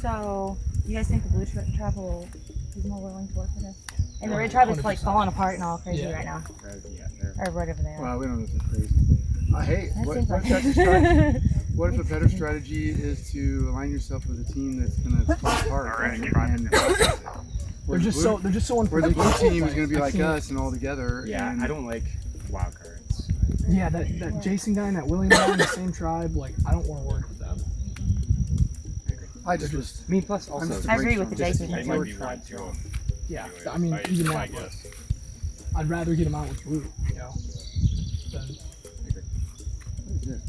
So, you guys think the blue tribe will be more willing to work with us? And the red tribe is like falling apart and all crazy right now. Or whatever they are. Well, we don't know if they're crazy. What if a better strategy is to align yourself with a team that's going to fall apart? They're just so unpredictable. Where the blue team is going to be like us and all together. Yeah, I don't like wild cards. Yeah, that Jason guy and that William guy in the same tribe, like, I don't want to work with them. I just was. Me plus also. I agree with the Jason. Yeah, I mean, even that, I'd rather get him out with blue, you know.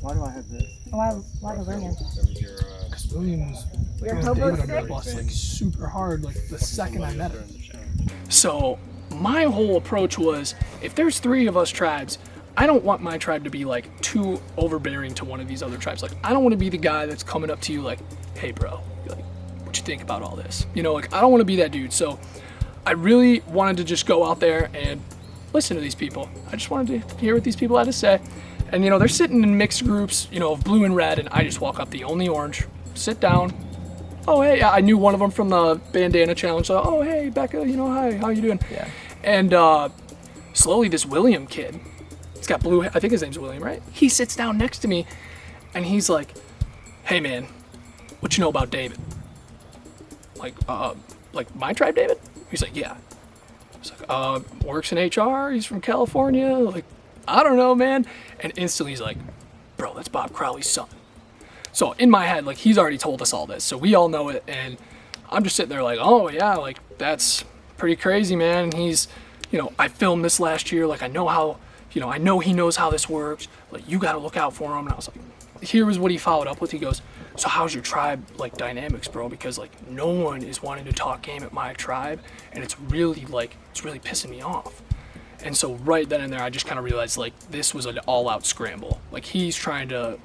Why do I have this? Why the William? Because William's We're throwing hobo David under the sick? bus like super hard, like the second I met him. So my whole approach was, if there's 3 of us tribes, I don't want my tribe to be like too overbearing to one of these other tribes. Like, I don't want to be the guy that's coming up to you like, hey bro, like, what you think about all this? You know, like, I don't want to be that dude. So I really wanted to just go out there and listen to these people. I just wanted to hear what these people had to say. And, you know, they're sitting in mixed groups, you know, of blue and red, and I just walk up, the only orange, sit down. Oh, hey, I knew one of them from the bandana challenge. So, oh, hey, Becca, you know, hi, how you doing? Yeah. And slowly this William kid, he's got blue, I think his name's William, right? He sits down next to me, and he's like, hey, man, what you know about David? Like my tribe, David? He's like, yeah. He's like, works in HR, he's from California, like, I don't know, man. And instantly he's like, bro, that's Bob Crowley's son. So in my head, like, he's already told us all this, so we all know it, and I'm just sitting there like, oh yeah, like, that's pretty crazy, man. And he's, you know, I filmed this last year, like, I know how, you know, I know he knows how this works, like, you gotta look out for him. And I was like, here was what he followed up with. He goes, so how's your tribe, like, dynamics, bro? Because, like, no one is wanting to talk game at my tribe, and it's really, like, it's really pissing me off. And so right then and there, I just kind of realized, like, this was an all-out scramble. Like, he's trying to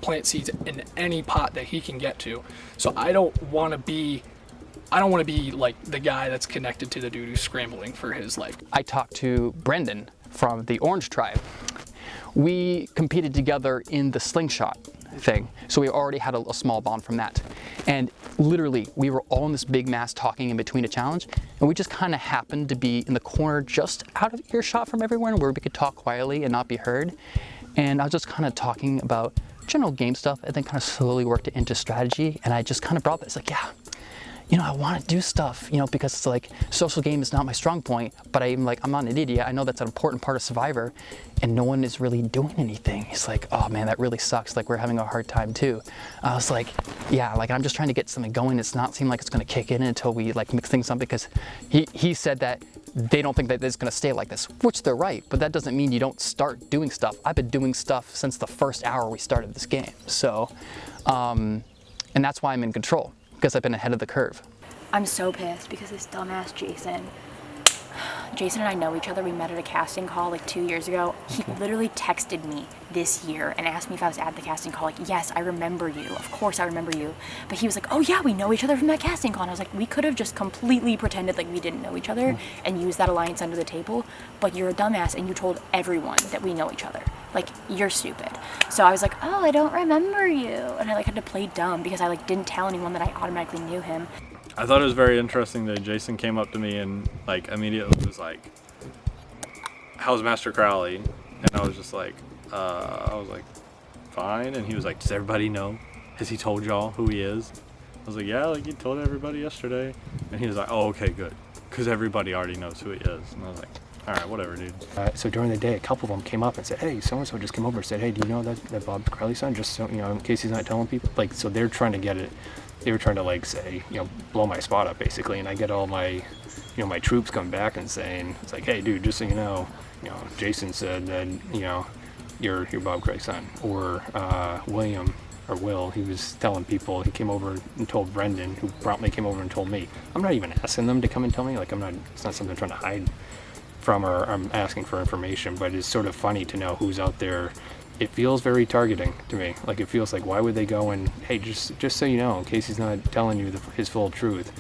plant seeds in any pot that he can get to. So I don't want to be like the guy that's connected to the dude who's scrambling for his life. I talked to Brendan from the Orange Tribe. We competed together in the slingshot thing, so we already had a small bond from that. And literally, we were all in this big mass talking in between a challenge, and we just kind of happened to be in the corner just out of earshot from everyone where we could talk quietly and not be heard. And I was just kind of talking about general game stuff, and then kind of slowly worked it into strategy. And I just kind of brought this, like, yeah, you know, I want to do stuff, you know, because it's like, social game is not my strong point, but I'm like, I'm not an idiot. I know that's an important part of Survivor, and no one is really doing anything. He's like, oh man, that really sucks. Like, we're having a hard time too. I was like, yeah, like, I'm just trying to get something going. It's not seem like it's going to kick in until we like mix things up, because he said that they don't think that it's going to stay like this, which they're right, but that doesn't mean you don't start doing stuff. I've been doing stuff since the first hour we started this game. So, and that's why I'm in control, because I've been ahead of the curve. I'm so pissed because this dumbass Jason and I know each other. We met at a casting call like 2 years ago. He literally texted me this year and asked me if I was at the casting call. Like, yes, I remember you. Of course I remember you. But he was like, oh yeah, we know each other from that casting call. And I was like, we could have just completely pretended like we didn't know each other and used that alliance under the table. But you're a dumbass and you told everyone that we know each other. Like, you're stupid. So I was like, oh, I don't remember you. And I like had to play dumb because I like didn't tell anyone that I automatically knew him. I thought it was very interesting that Jason came up to me and like immediately was like, how's Master Crowley? And I was just like, fine. And he was like, does everybody know? Has he told y'all who he is? I was like, yeah, like he told everybody yesterday. And he was like, oh, okay, good. Because everybody already knows who he is. And I was like, all right, whatever, dude. So during the day, a couple of them came up and said, hey, so-and-so just came over and said, hey, do you know that Bob Crowley's son? Just so, you know, in case he's not telling people. Like, so they're trying to get it. They were trying to like say, you know, blow my spot up basically. And I get all my, you know, my troops coming back and saying, it's like, hey, dude, just so you know, Jason said that, you know, you're Bob Crowley's son. Or William, or Will, he was telling people, he came over and told Brendan, who promptly came over and told me. I'm not even asking them to come and tell me. Like, it's not something I'm trying to hide from, or I'm asking for information, but it's sort of funny to know who's out there. It feels very targeting to me. Like, it feels like, why would they go and, hey, just so you know, in case he's not telling you his full truth.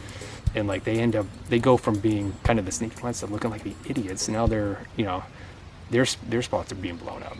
And like, they go from being kind of the sneaky ones to looking like the idiots. Now they're, you know, their spots are being blown up.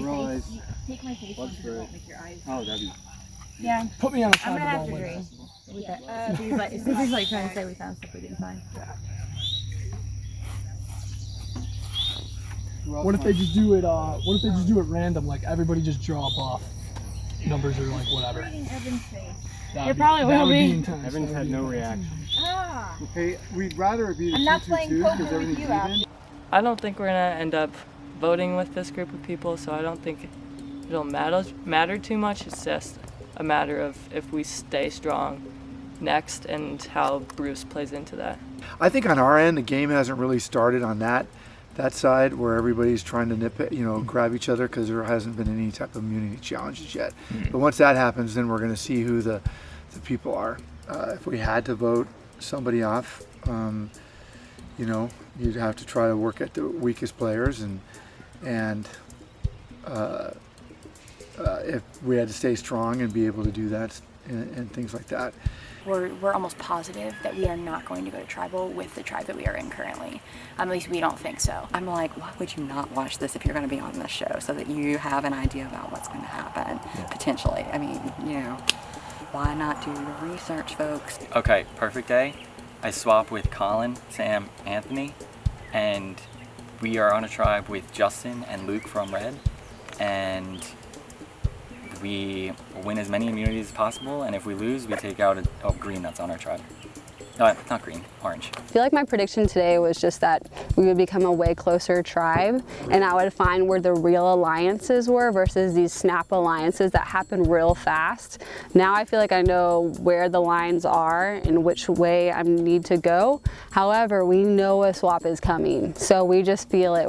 realize face. Take my face off so it won't make your eyes. Oh, that'd be. Yeah. Put me on a I'm side gonna have of to the agree ball. with that. He's like, since he's like trying to say we found stuff we didn't find. What if they just do it? What if they just do it random? Like everybody just draw a buff. Numbers are like whatever. It probably will be. Intense. Evans had no reaction. Ah. Okay, we'd rather it be the I'm not 2-2-2 playing because poker with everything's you, even. Abby. I don't think we're gonna end up voting with this group of people, so I don't think it'll matter too much. It's just a matter of if we stay strong next and how Bruce plays into that. I think on our end, the game hasn't really started on that side where everybody's trying to nip it, grab each other because there hasn't been any type of immunity challenges yet. But once that happens, then we're going to see who the people are. If we had to vote somebody off, you'd have to try to work at the weakest players, and if we had to stay strong and be able to do that and things like that. We're almost positive that we are not going to go to tribal with the tribe that we are in currently. At least we don't think so. I'm like, why would you not watch this if you're going to be on this show so that you have an idea about what's going to happen potentially? I mean, why not do your research, folks? Okay, perfect day. I swap with Colin, Sam, Anthony, and we are on a tribe with Justin and Luke from Red, and we win as many immunities as possible, and if we lose, we take out a green that's on our tribe. No, not green, orange. I feel like my prediction today was just that we would become a way closer tribe, and I would find where the real alliances were versus these snap alliances that happen real fast. Now I feel like I know where the lines are and which way I need to go. However, we know a swap is coming, so we just feel it.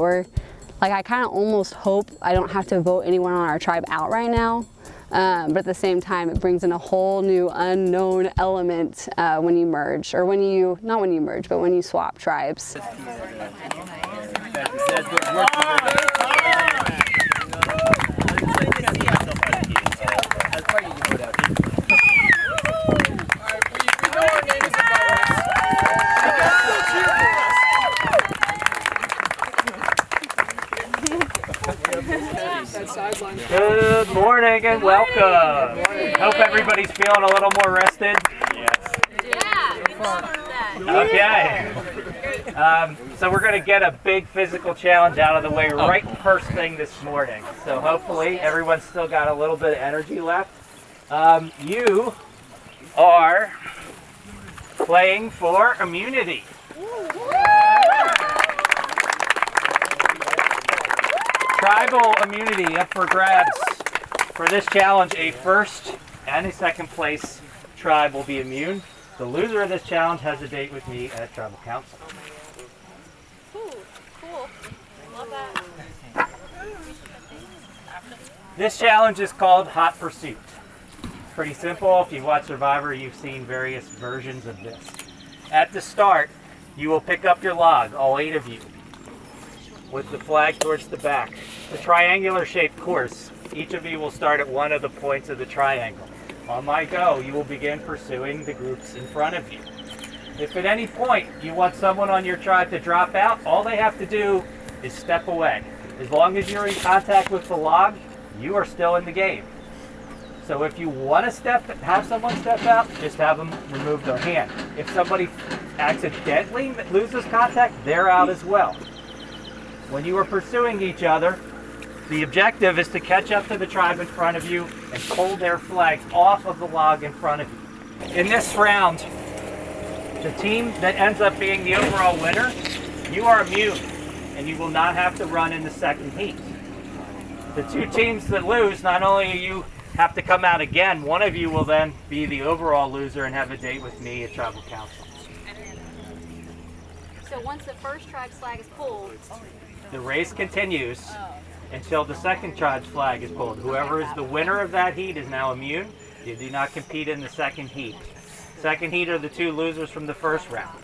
I kind of almost hope I don't have to vote anyone on our tribe out right now. But at the same time, it brings in a whole new unknown element when you merge, or not when you merge, but when you swap tribes. Good morning and welcome. Hope everybody's feeling a little more rested. Yes. Okay. So we're going to get a big physical challenge out of the way right first thing this morning. So hopefully everyone's still got a little bit of energy left. You are playing for immunity. Tribal immunity up for grabs. For this challenge, a first and a second place tribe will be immune. The loser of this challenge has a date with me at Tribal Council. Cool. Love that. This challenge is called Hot Pursuit. Pretty simple. If you've watched Survivor, you've seen various versions of this. At the start, you will pick up your log, all 8 of you, with the flag towards the back. The triangular shaped course, each of you will start at one of the points of the triangle. On my go, you will begin pursuing the groups in front of you. If at any point you want someone on your tribe to drop out, all they have to do is step away. As long as you're in contact with the log, you are still in the game. So if you want to have someone step out, just have them remove their hand. If somebody accidentally loses contact, they're out as well. When you are pursuing each other, the objective is to catch up to the tribe in front of you and pull their flag off of the log in front of you. In this round, the team that ends up being the overall winner, you are immune and you will not have to run in the second heat. The 2 teams that lose, not only do you have to come out again, one of you will then be the overall loser and have a date with me at Tribal Council. So once the first tribe's flag is pulled, the race continues until the second tribe's flag is pulled. Whoever is the winner of that heat is now immune. You do not compete in the second heat. Second heat are the 2 losers from the first round.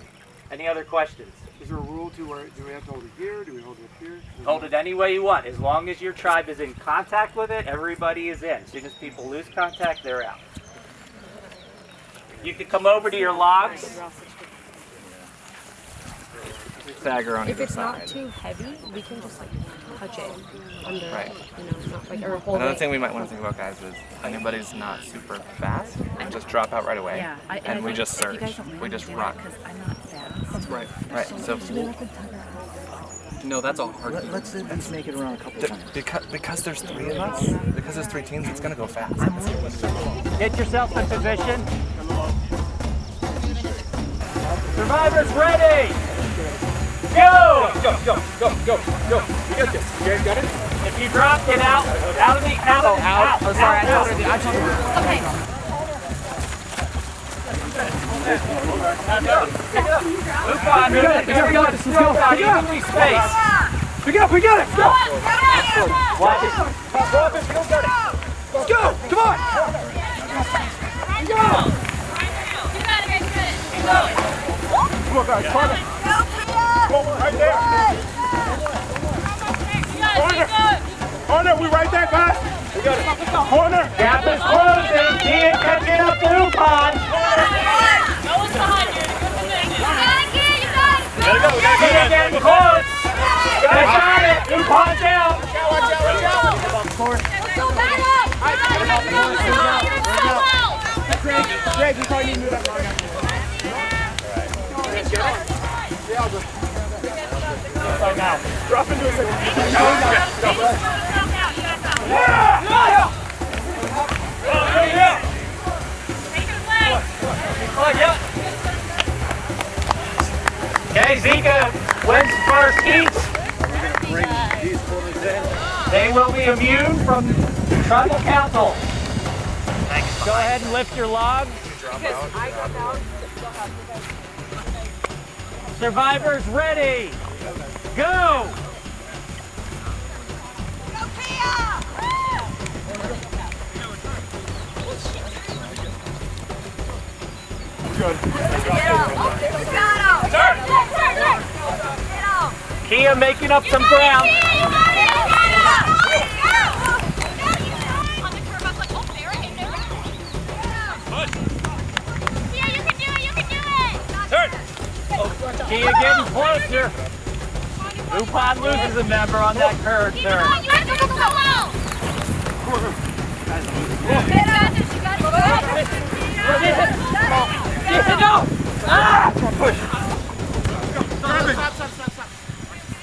Any other questions? Is there a rule to where do we have to hold it here? Do we hold it up here? Hold it any way you want. As long as your tribe is in contact with it, everybody is in. As soon as people lose contact, they're out. You can come over to your logs. stagger on If either it's side. not too heavy, we can just like touch it under, Right. you know, not like or hold Another it. thing we might want to think about, guys, is anybody's not super fast, we just drop out right away, Yeah, and we just surge. We just run. I'm not fast. Right. Right. So No, that's all hard. Let's make it around a couple times. because there's 3 of us, because there's 3 teams, it's gonna go fast. Get yourself in position. Survivors ready! Go! Go. You got this. You got it? If you drop, get out. Out of the out. Oh, out. Oh, sorry. I thought it was the outside. Okay. Move on. We got it. Let's go. Evenly spaced. We got it. Go. Watch it. Let's go. Come on. Go. Come on, guys. Partner. Right there. Corner, we right there, guys. We got it. Corner. Gap is closing. Can't catch it up to Upon. Can't get close. Got it. Upon's out. Greg, you probably need to move that line out. Drop into a second. Okay, Zika wins first heat. They will be immune from tribal council. Go ahead and lift your log. Survivors ready. Go! Good. Kia making up some ground. Kia getting closer. Upon loses a member on that curve turn.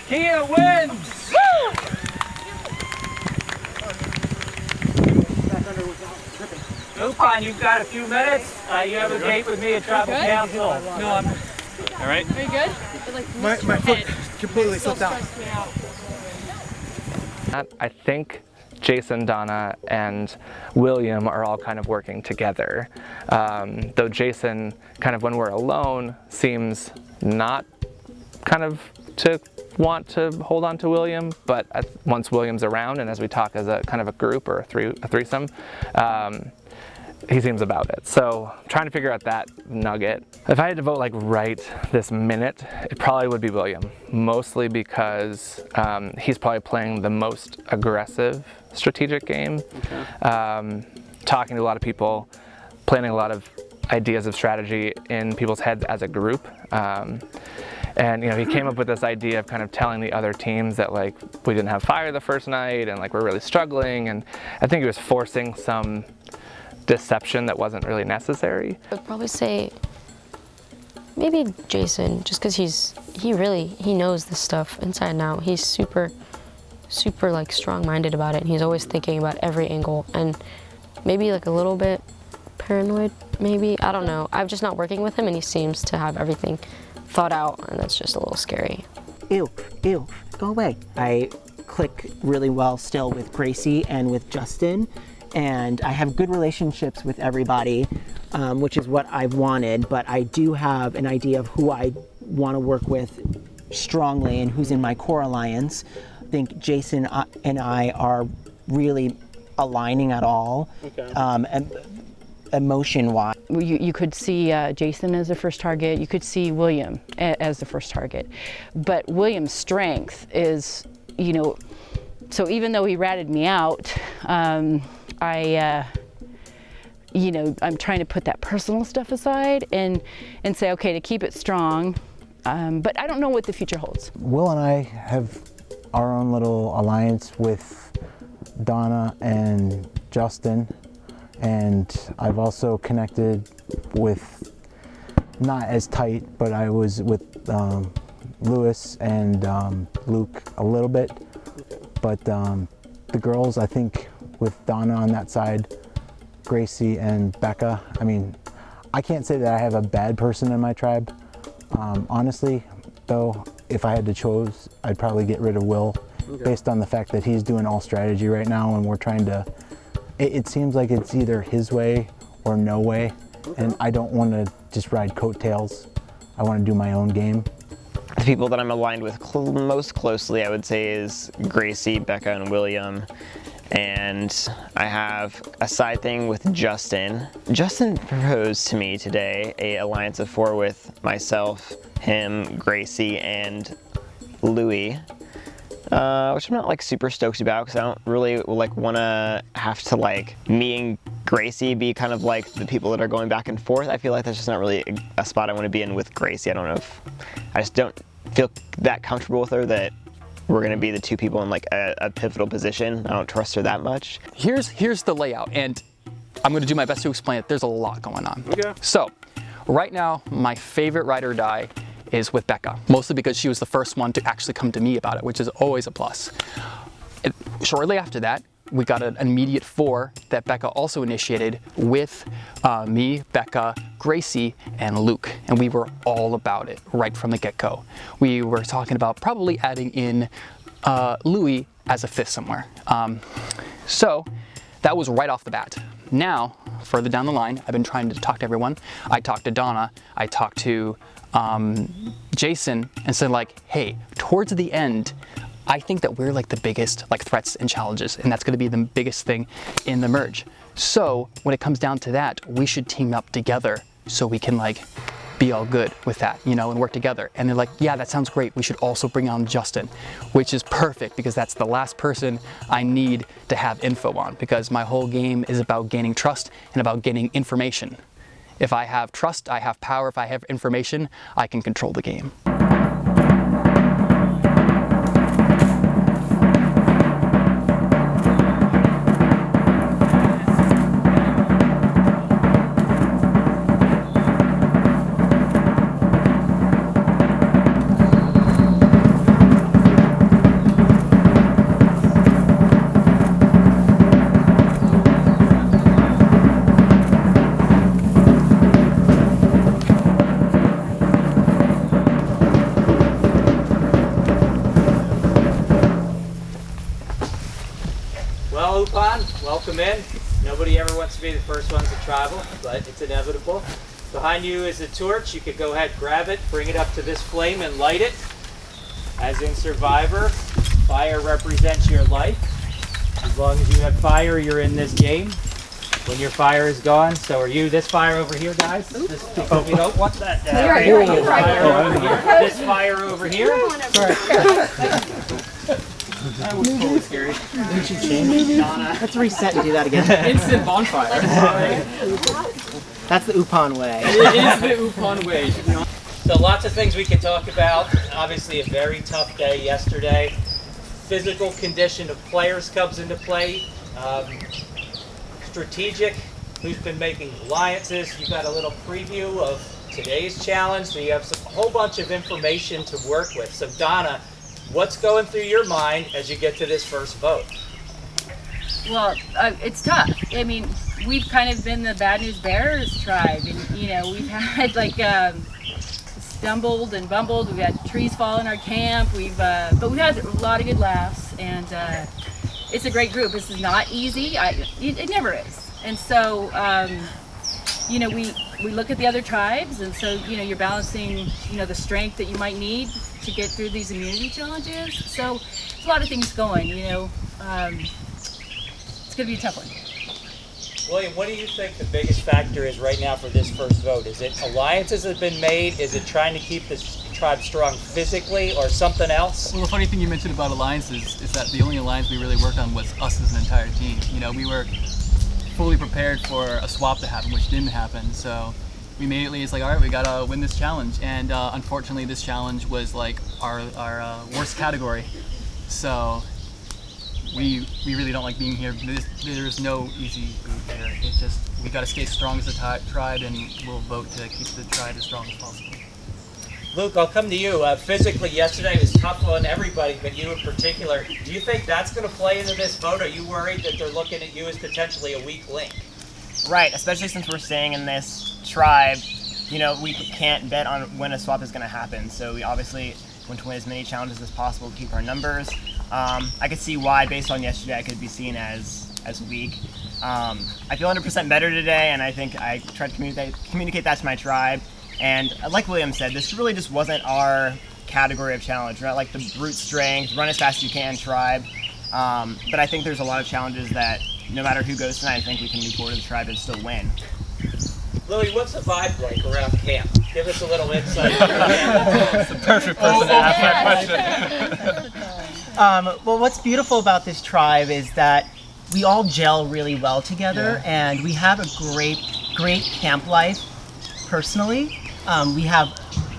Kia wins! Upon, you've got a few minutes. You have a date with me at Tribal Council. No, I'm. All right. Are you good? My foot completely slipped out. I think Jason, Donna, and William are all kind of working together. Though Jason, kind of when we're alone, seems not kind of to want to hold on to William, but once William's around and as we talk as a kind of a group or a threesome, he seems about it. So I'm trying to figure out that nugget. If I had to vote like right this minute, it probably would be William, mostly because he's probably playing the most aggressive strategic game, talking to a lot of people, planning a lot of ideas of strategy in people's heads as a group. And you know, he came up with this idea of kind of telling the other teams that like we didn't have fire the first night and like we're really struggling, and I think he was forcing some deception that wasn't really necessary. I'd probably say maybe Jason, just because he knows this stuff inside and out. He's super like strong-minded about it, and he's always thinking about every angle, and maybe like a little bit paranoid, maybe. I don't know. I'm just not working with him, and he seems to have everything thought out, and that's just a little scary. Ew, go away. I click really well still with Gracie and with Justin, and I have good relationships with everybody, which is what I've wanted, but I do have an idea of who I want to work with strongly and who's in my core alliance. I think Jason and I are really aligning at all. Okay. Emotion-wise. You could see Jason as the first target, you could see William as the first target. But William's strength is, you know, so even though he ratted me out, you know, I'm trying to put that personal stuff aside and say, okay, to keep it strong, But I don't know what the future holds. Will and I have our own little alliance with Donna and Justin, and I've also connected with, not as tight, but I was with Lewis and Luke a little bit, but the girls, I think with Donna on that side, Gracie and Becca, I mean, I can't say that I have a bad person in my tribe. Honestly, though, if I had to choose, I'd probably get rid of Will, based on the fact that he's doing all strategy right now, and we're trying to, it seems like it's either his way or no way, and I don't want to just ride coattails. I want to do my own game. The people that I'm aligned with most closely, I would say, is Gracie, Becca, and William. And I have a side thing with Justin. Justin proposed to me today a alliance of 4 with myself, him, Gracie, and Louie, which I'm not like super stoked about because I don't really like want to have to like me and Gracie be kind of like the people that are going back and forth. I feel like that's just not really a spot I want to be in with Gracie. I don't know if, I just don't feel that comfortable with her that we're gonna be the 2 people in like a pivotal position. I don't trust her that much. Here's the layout, and I'm gonna do my best to explain it. There's a lot going on. Okay. So, right now, my favorite ride or die is with Becca, mostly because she was the first one to actually come to me about it, which is always a plus. Shortly after that, we got an immediate 4 that Becca also initiated with me, Becca, Gracie, and Luke. And we were all about it right from the get-go. We were talking about probably adding in Louie as a 5th somewhere. So that was right off the bat. Now, further down the line, I've been trying to talk to everyone. I talked to Donna, I talked to Jason, and said like, hey, towards the end, I think that we're like the biggest like threats and challenges, and that's going to be the biggest thing in the merge. So when it comes down to that, we should team up together so we can like be all good with that, you know, and work together. And they're like, yeah, that sounds great. We should also bring on Justin, which is perfect because that's the last person I need to have info on, because my whole game is about gaining trust and about gaining information. If I have trust, I have power. If I have information, I can control the game. Well, Upon, welcome in. Nobody ever wants to be the first ones to travel, but it's inevitable. Behind you is a torch. You could go ahead, grab it, bring it up to this flame and light it. As in Survivor, fire represents your life. As long as you have fire, you're in this game. When your fire is gone, so are you. This fire over here, guys. This, we don't want that. This fire over here. That was totally scary. Didn't you change? Let's reset and do that again. Instant bonfire. That's the Upon way. It is the Upon way. So lots of things we could talk about. Obviously a very tough day yesterday. Physical condition of players comes into play. Strategic, who's been making alliances. You got a little preview of today's challenge, so you have a whole bunch of information to work with. So Donna, what's going through your mind as you get to this first vote? Well, it's tough. I mean, we've kind of been the bad news bearers tribe, and you know, we've had like stumbled and bumbled. We've had trees fall in our camp. But we've had a lot of good laughs, and it's a great group. This is not easy. It never is. And so, you know, we look at the other tribes, and so you know, you're balancing, you know, the strength that you might need to get through these immunity challenges. So there's a lot of things going. You know, it's gonna be a tough one. William, what do you think the biggest factor is right now for this first vote? Is it alliances that have been made? Is it trying to keep this tribe strong physically, or something else? Well, the funny thing you mentioned about alliances is that the only alliance we really worked on was us as an entire team. You know, we were fully prepared for a swap to happen, which didn't happen. So we immediately, it's like, all right, we gotta win this challenge. And unfortunately, this challenge was like our worst category. So we really don't like being here. There's no easy route here. It's just, we gotta stay strong as a tribe, and we'll vote to keep the tribe as strong as possible. Luke, I'll come to you. Physically, yesterday was tough on everybody, but you in particular. Do you think that's going to play into this vote? Are you worried that they're looking at you as potentially a weak link? Right, especially since we're staying in this tribe. You know, we can't bet on when a swap is going to happen, so we obviously want to win as many challenges as possible to keep our numbers. I could see why, based on yesterday, I could be seen as weak. I feel 100% better today, and I think I tried to communicate that to my tribe. And like William said, this really just wasn't our category of challenge. We're not like the brute strength, run as fast as you can tribe. But I think there's a lot of challenges that no matter who goes tonight, I think we can move forward as a tribe and still win. Louis, what's the vibe like around camp? Give us a little insight. It's the perfect person to ask that question. Well, what's beautiful about this tribe is that we all gel really well together, and we have a great camp life personally. We have,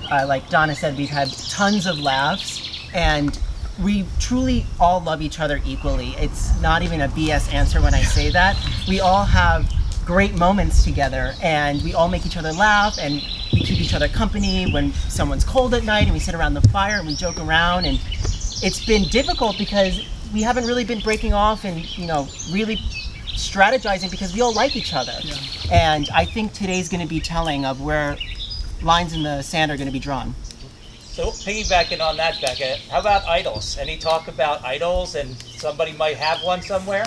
like Donna said, we've had tons of laughs, and we truly all love each other equally. It's not even a BS answer when I say that. We all have great moments together, and we all make each other laugh, and we keep each other company when someone's cold at night, and we sit around the fire and we joke around. And it's been difficult because we haven't really been breaking off and, you know, really strategizing because we all like each other. And I think today's going to be telling of where lines in the sand are going to be drawn. So piggybacking on that, Becca, how about idols? Any talk about idols, and somebody might have one somewhere?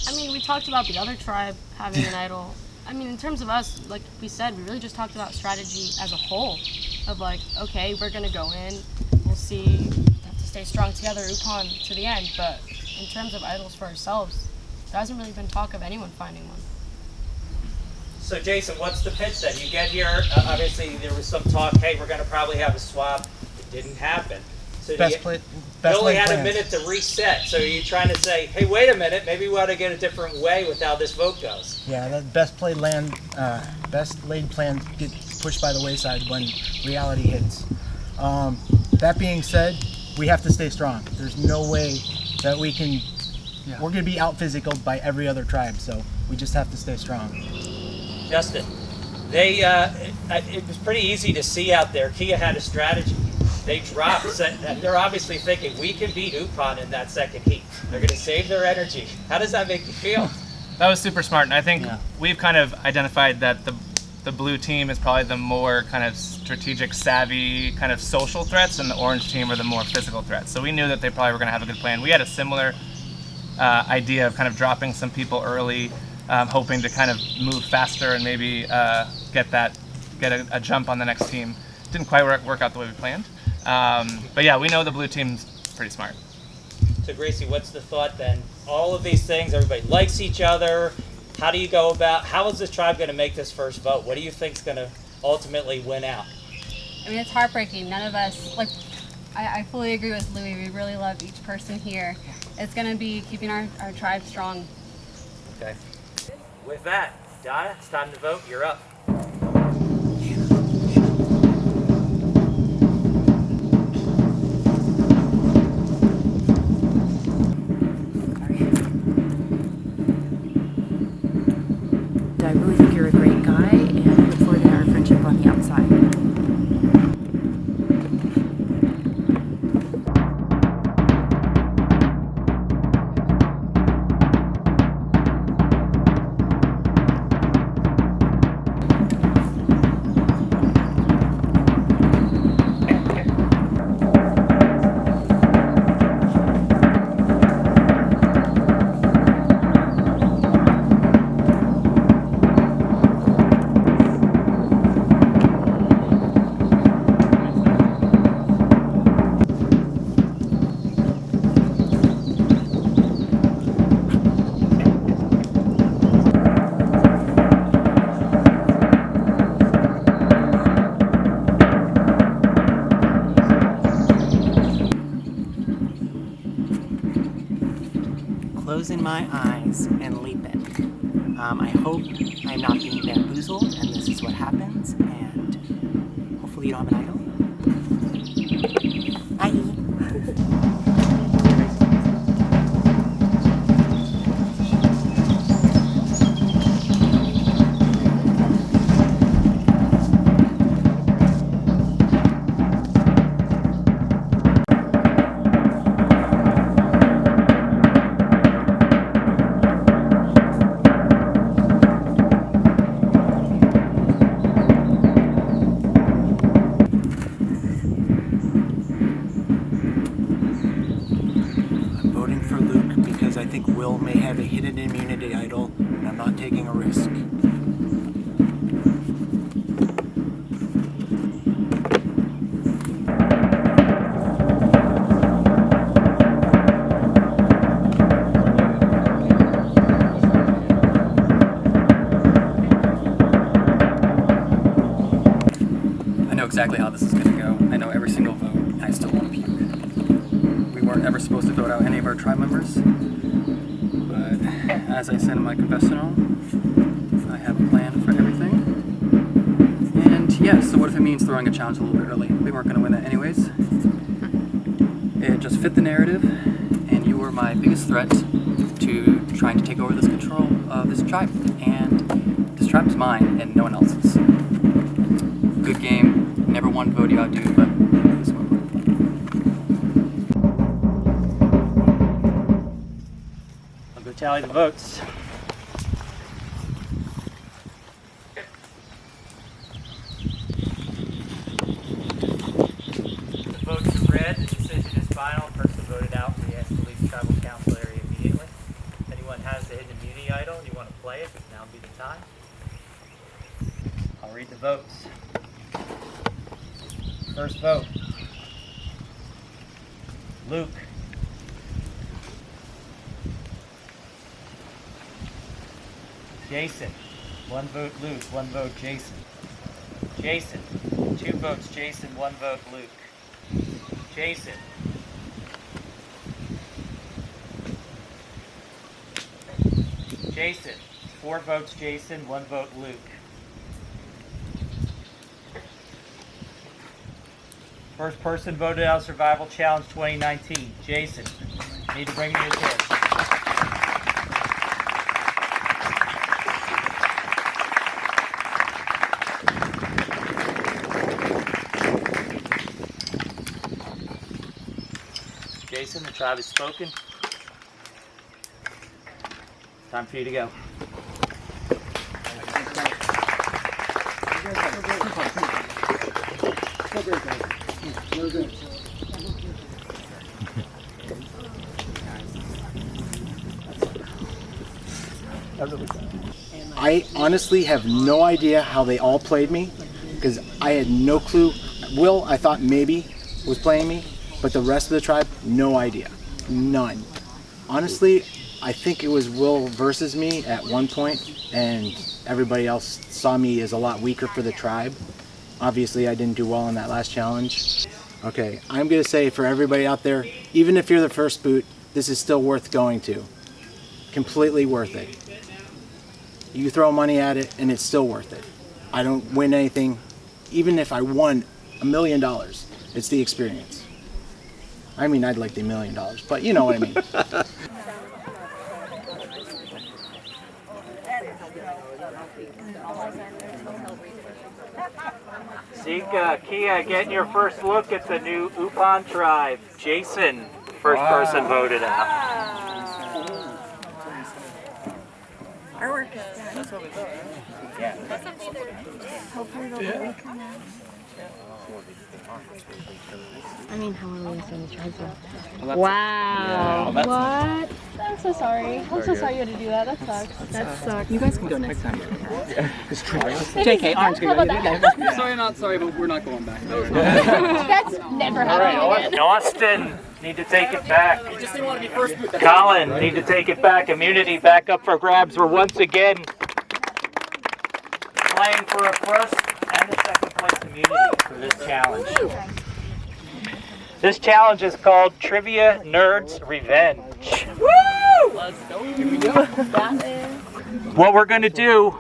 I mean, we talked about the other tribe having an idol. I mean, in terms of us, like we said, we really just talked about strategy as a whole. Of like, okay, we're going to go in, we'll see, we have to stay strong together, upon to the end. But in terms of idols for ourselves, there hasn't really been talk of anyone finding one. So Jason, what's the pitch then? You get here, obviously there was some talk, hey, we're going to probably have a swap. It didn't happen. So you only had a minute to reset. So you're trying to say, hey, wait a minute, maybe we ought to get a different way with how this vote goes. Yeah, that best laid plan get pushed by the wayside when reality hits. That being said, we have to stay strong. There's no way that we can. We're going to be out physical by every other tribe, so we just have to stay strong. Justin, it was pretty easy to see out there. Kia had a strategy. They dropped. They're obviously thinking we can beat Upon in that second heat. They're going to save their energy. How does that make you feel? That was super smart, and I think we've kind of identified that the blue team is probably the more kind of strategic savvy kind of social threats, and the orange team are the more physical threats. So we knew that they probably were going to have a good plan. We had a similar idea of kind of dropping some people early, hoping to kind of move faster and maybe get a jump on the next team. Didn't quite work out the way we planned. But yeah, we know the blue team's pretty smart. So Gracie, what's the thought then? All of these things, everybody likes each other. How do you go about, how is this tribe going to make this first vote? What do you think is going to ultimately win out? I mean, it's heartbreaking. None of us, like, I fully agree with Louis. We really love each person here. It's going to be keeping our tribe strong. Okay. With that, Donna, it's time to vote. You're up. I really think you're a great guy, and I look forward to our friendship on the outside. Closing my eyes and leaping. I hope I'm not being bamboozled and this is what happens, and hopefully you don't have an idol. Bye. I think Will may have a hidden immunity idol, and I'm not taking a risk. I know exactly how this is going to go. I know every single vote. I still want to puke. We weren't ever supposed to vote out any of our tribe members. But as I said in my confessional, I have a plan for everything. And yes, so what if it means throwing a challenge a little bit early? We weren't going to win that anyways. It just fit the narrative, and you were my biggest threat to trying to take over this control of this tribe. And this tribe is mine and no one else's. Good game. Never one vote you outdo, but this one. I'll go tally the votes. The votes are read. The decision is final. Person voted out. We ask to leave the tribal council area immediately. If anyone has the hidden immunity idol and you want to play it, now would be the time. I'll read the votes. First vote. Luke. Jason. 1 vote Luke, 1 vote Jason. Jason. 2 votes Jason, 1 vote Luke. Jason. Jason. 4 votes Jason, 1 vote Luke. First person voted out Survival Challenge 2019. Jason. Need to bring me his hit. Jason, the tribe has spoken. Time for you to go. I honestly have no idea how they all played me, because I had no clue. Will, I thought maybe, was playing me, but the rest of the tribe, no idea. None. Honestly, I think it was Will versus me at one point, and everybody else saw me as a lot weaker for the tribe. Obviously, I didn't do well in that last challenge. Okay, I'm going to say for everybody out there, even if you're the first boot, this is still worth going to. Completely worth it. You throw money at it and it's still worth it. I don't win anything. Even if I won $1 million, it's the experience. I mean, I'd like the $1 million, but you know what I mean. Zeke, Kia, getting your first look at the new Upon tribe. Jason, first person voted out. Our work is done. That's what we thought, right? Yeah. Hopefully they'll all come out. I mean, how are we going to try Wow. Yeah, that's what? I'm so sorry. I'm so sorry you had to do that. That sucks. That sucks. You guys can go next time. It's JK, Orange can go. Sorry, not sorry, but we're not going back. That's never happening again. Austin, need to take it back. You just didn't want to be first boot. Colin, need to take it back. Immunity back up for grabs. We're once again playing for a first and a second place immunity for this challenge. This challenge is called Trivia Nerds Revenge. Woo! Let's go. Here we go. What we're going to do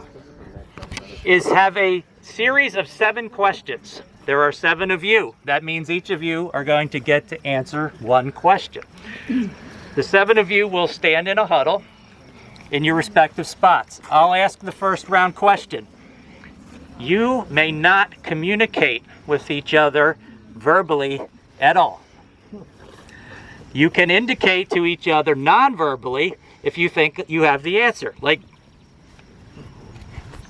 is have a series of 7 questions. There are 7 of you. That means each of you are going to get to answer 1 question. The 7 of you will stand in a huddle in your respective spots. I'll ask the first round question. You may not communicate with each other verbally at all. You can indicate to each other non-verbally if you think you have the answer. Like,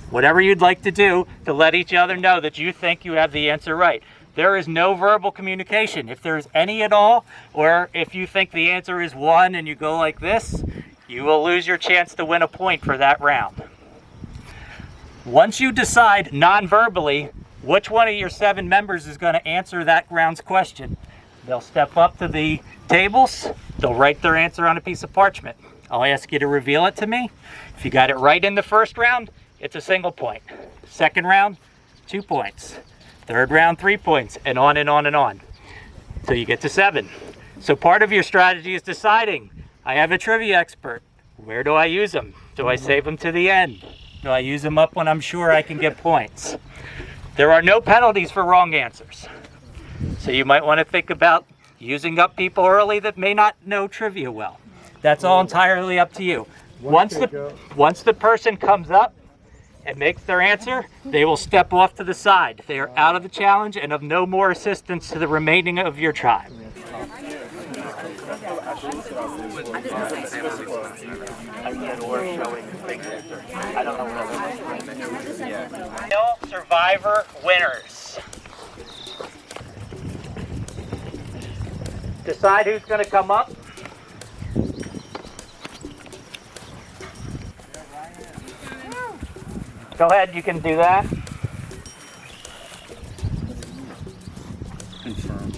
whatever you'd like to do to let each other know that you think you have the answer right. There is no verbal communication. If there's any at all, or if you think the answer is 1 and you go like this, you will lose your chance to win a point for that round. Once you decide non-verbally which one of your 7 members is going to answer that round's question, they'll step up to the tables, they'll write their answer on a piece of parchment. I'll ask you to reveal it to me. If you got it right in the first round, it's a single point. Second round, 2 points. Third round, 3 points, and on and on and on. Till you get to 7. So part of your strategy is deciding, I have a trivia expert. Where do I use them? Do I save them to the end? Do I use them up when I'm sure I can get points? There are no penalties for wrong answers. So you might want to think about using up people early that may not know trivia well. That's all entirely up to you. Once the person comes up and makes their answer, they will step off to the side. They are out of the challenge and of no more assistance to the remaining of your tribe. Survivor winners. Decide who's going to come up. Go ahead, you can do that. Confirm.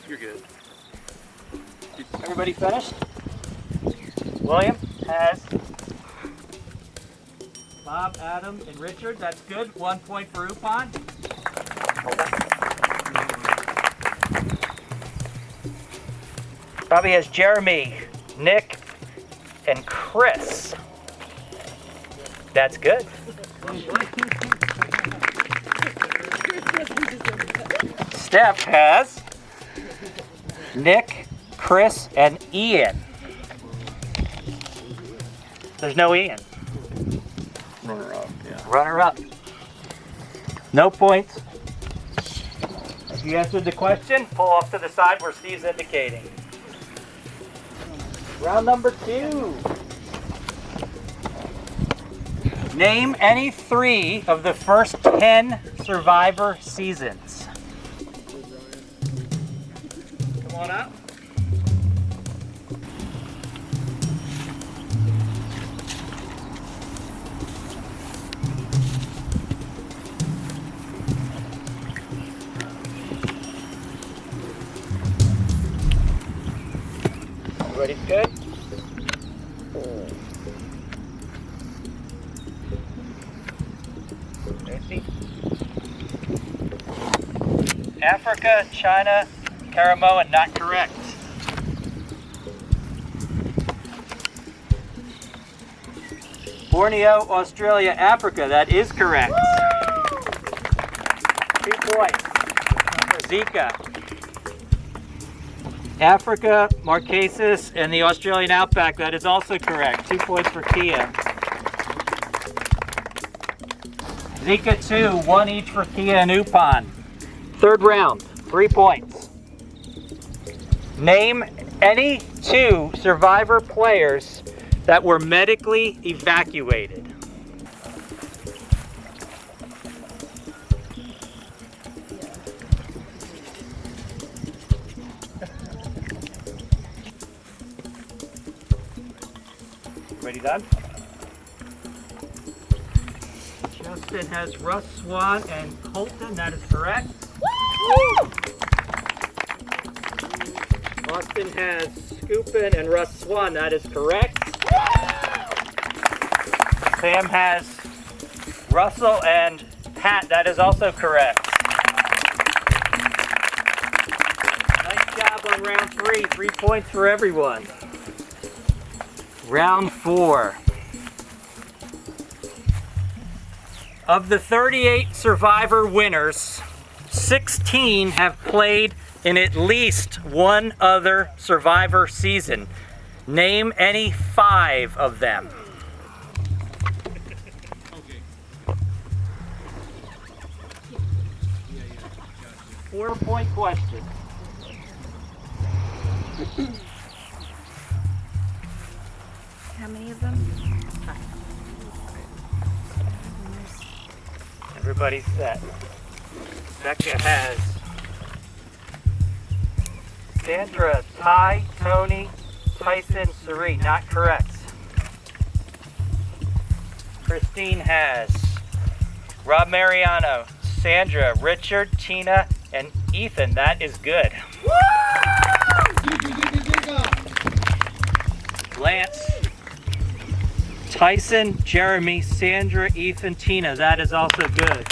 You're good. Everybody finished? William has Bob, Adam, and Richard. That's good. 1 point for Upon. Bobby has Jeremy, Nick, and Chris. That's good. Steph has Nick, Chris, and Ian. There's no Ian. Runner up, yeah. Runner up. No points. If you answered the question, pull off to the side where Steve's indicating. Round number 2. Name any 3 of the first 10 Survivor seasons. Come on up. Everybody's good? Tracy? Africa, China, Karamoa, not correct. Borneo, Australia, Africa, that is correct. 2 points. Zika. Africa, Marquesas, and the Australian outback, that is also correct. 2 points for Kia. Zika 2, 1 each for Kia and Upon. Third round, 3 points. Name any 2 Survivor players that were medically evacuated. Ready, done? Justin has Russ, Swan, and Colton. That is correct. Woo! Austin has Scoopin and Russ Swan. That is correct. Sam has Russell and Pat. That is also correct. job on round 3. 3 points for everyone. Round 4. Of the 38 Survivor winners, 16 have played in at least one other Survivor season. Name any 5 of them. Four-point question. How many of them? Everybody's set. Becca has Sandra, Ty, Tony, Tyson, Suri. Not correct. Christine has Rob Mariano, Sandra, Richard, Tina, and Ethan. That is good. Lance, Tyson, Jeremy, Sandra, Ethan, Tina. That is also good.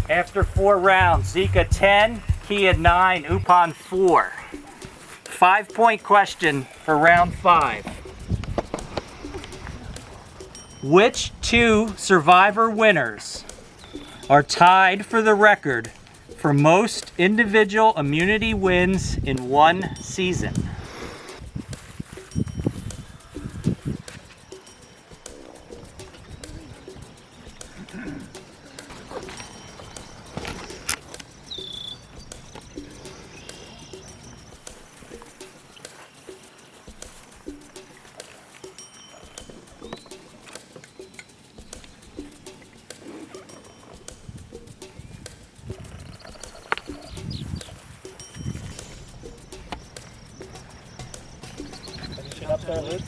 After 4 rounds, Zika 10, Kia 9, Upon 4. 5-point question for round 5. Which 2 Survivor winners are tied for the record for most individual immunity wins in one season? Up there, Luke.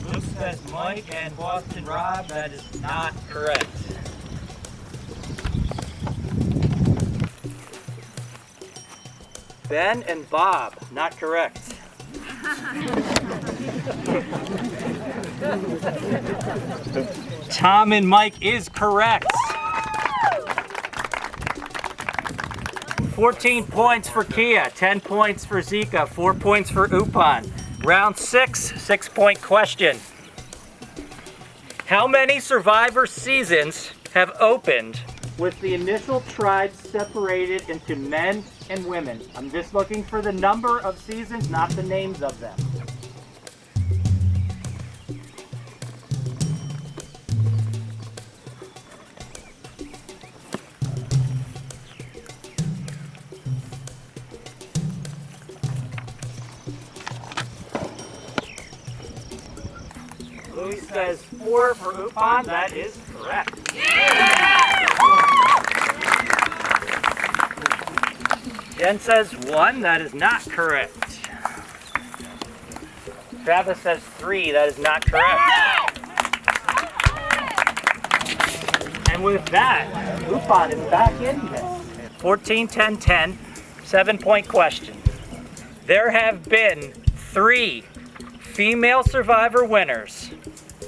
Luke says Mike and Boston Rob. That is not correct. Ben and Bob. Not correct. Tom and Mike is correct. 14 points for Kia, 10 points for Zika, 4 points for Upon. Round 6, 6-point question. How many Survivor seasons have opened with the initial tribes separated into men and women? I'm just looking for the number of seasons, not the names of them. Louis says 4 for Upon. That is correct. Jen says 1. That is not correct. Travis says 3. That is not correct. And with that, Upon is back in this. 14, 10, 10. 7-point question. There have been 3 female Survivor winners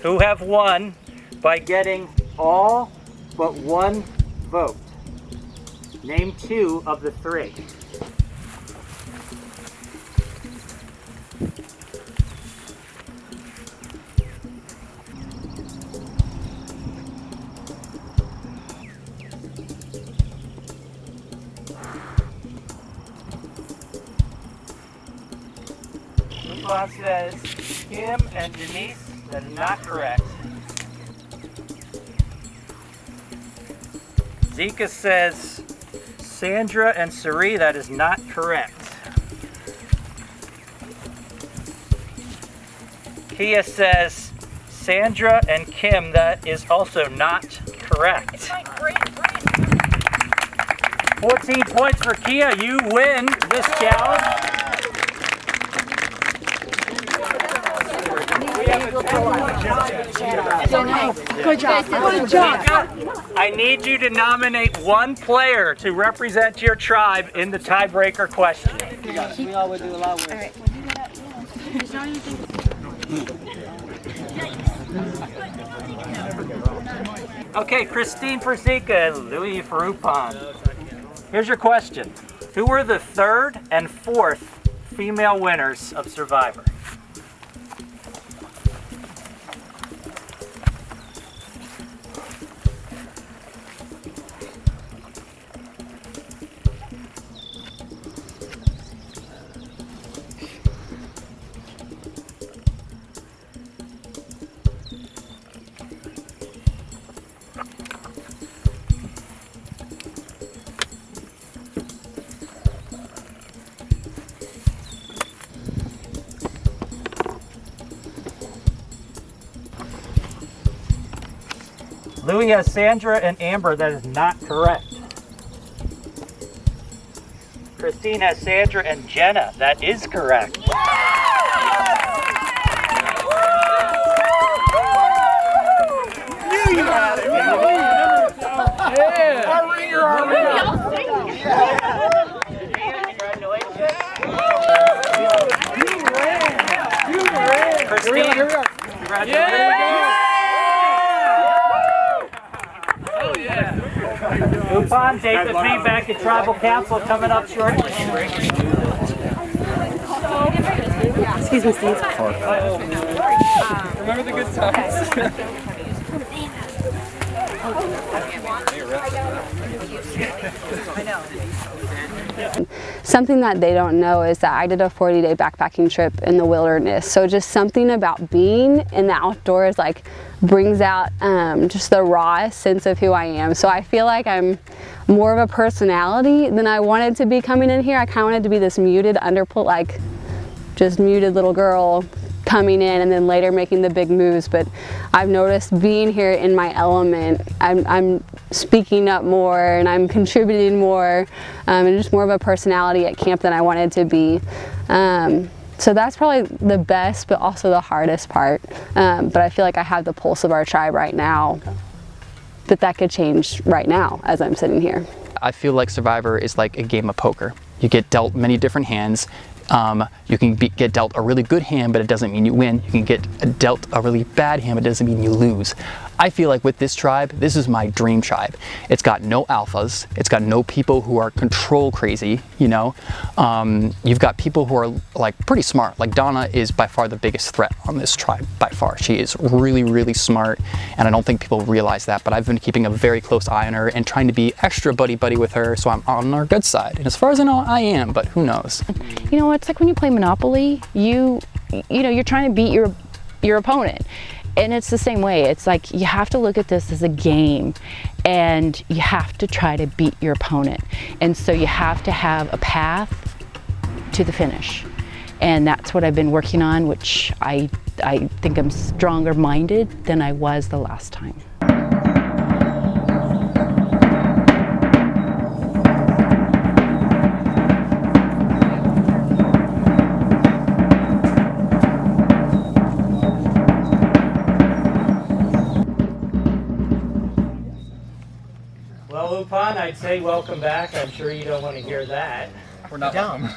who have won by getting all but 1 vote. Name 2 of the 3. Upon says Kim and Denise. That is not correct. Zika says Sandra and Suri. That is not correct. Kia says Sandra and Kim. That is also not correct. 14 points for Kia. You win this challenge. Good job. Good job. I need you to nominate 1 player to represent your tribe in the tiebreaker question. We always do a lot of work. All right. Okay, Christine for Zika and Louis for Upon. Here's your question. Who were the third and fourth female winners of Survivor? Louis has Sandra and Amber. That is not correct. Christine has Sandra and Jenna. That is correct. You had it. Yeah. Our ringer, our Congratulations. Christine, congratulations. Upon, date with me back at Tribal Council coming up shortly. Excuse me, Steve. Remember the good times? Something that they don't know is that I did a 40-day backpacking trip in the wilderness. So just something about being in the outdoors like brings out just the rawest sense of who I am. So I feel like I'm more of a personality than I wanted to be coming in here. I kind of wanted to be this muted, like just muted little girl coming in and then later making the big moves. But I've noticed being here in my element, I'm speaking up more and I'm contributing more and just more of a personality at camp than I wanted to be. So that's probably the best but also the hardest part. But I feel like I have the pulse of our tribe right now, but that could change right now as I'm sitting here. I feel like Survivor is like a game of poker. You get dealt many different hands. You can get dealt a really good hand, but it doesn't mean you win. You can get dealt a really bad hand, but it doesn't mean you lose. I feel like with this tribe, this is my dream tribe. It's got no alphas. It's got no people who are control crazy, you know. You've got people who are like pretty smart. Like Donna is by far the biggest threat on this tribe, by far. She is really, really smart, and I don't think people realize that, but I've been keeping a very close eye on her and trying to be extra buddy-buddy with her, so I'm on our good side. And as far as I know, I am, but who knows? You know, it's like when you play Monopoly, you know, you're trying to beat your opponent. And it's the same way. It's like you have to look at this as a game and you have to try to beat your opponent. And so you have to have a path to the finish. And that's what I've been working on, which I think I'm stronger minded than I was the last time. Well, Upon, I'd say welcome back. I'm sure you don't want to hear that. We're not down.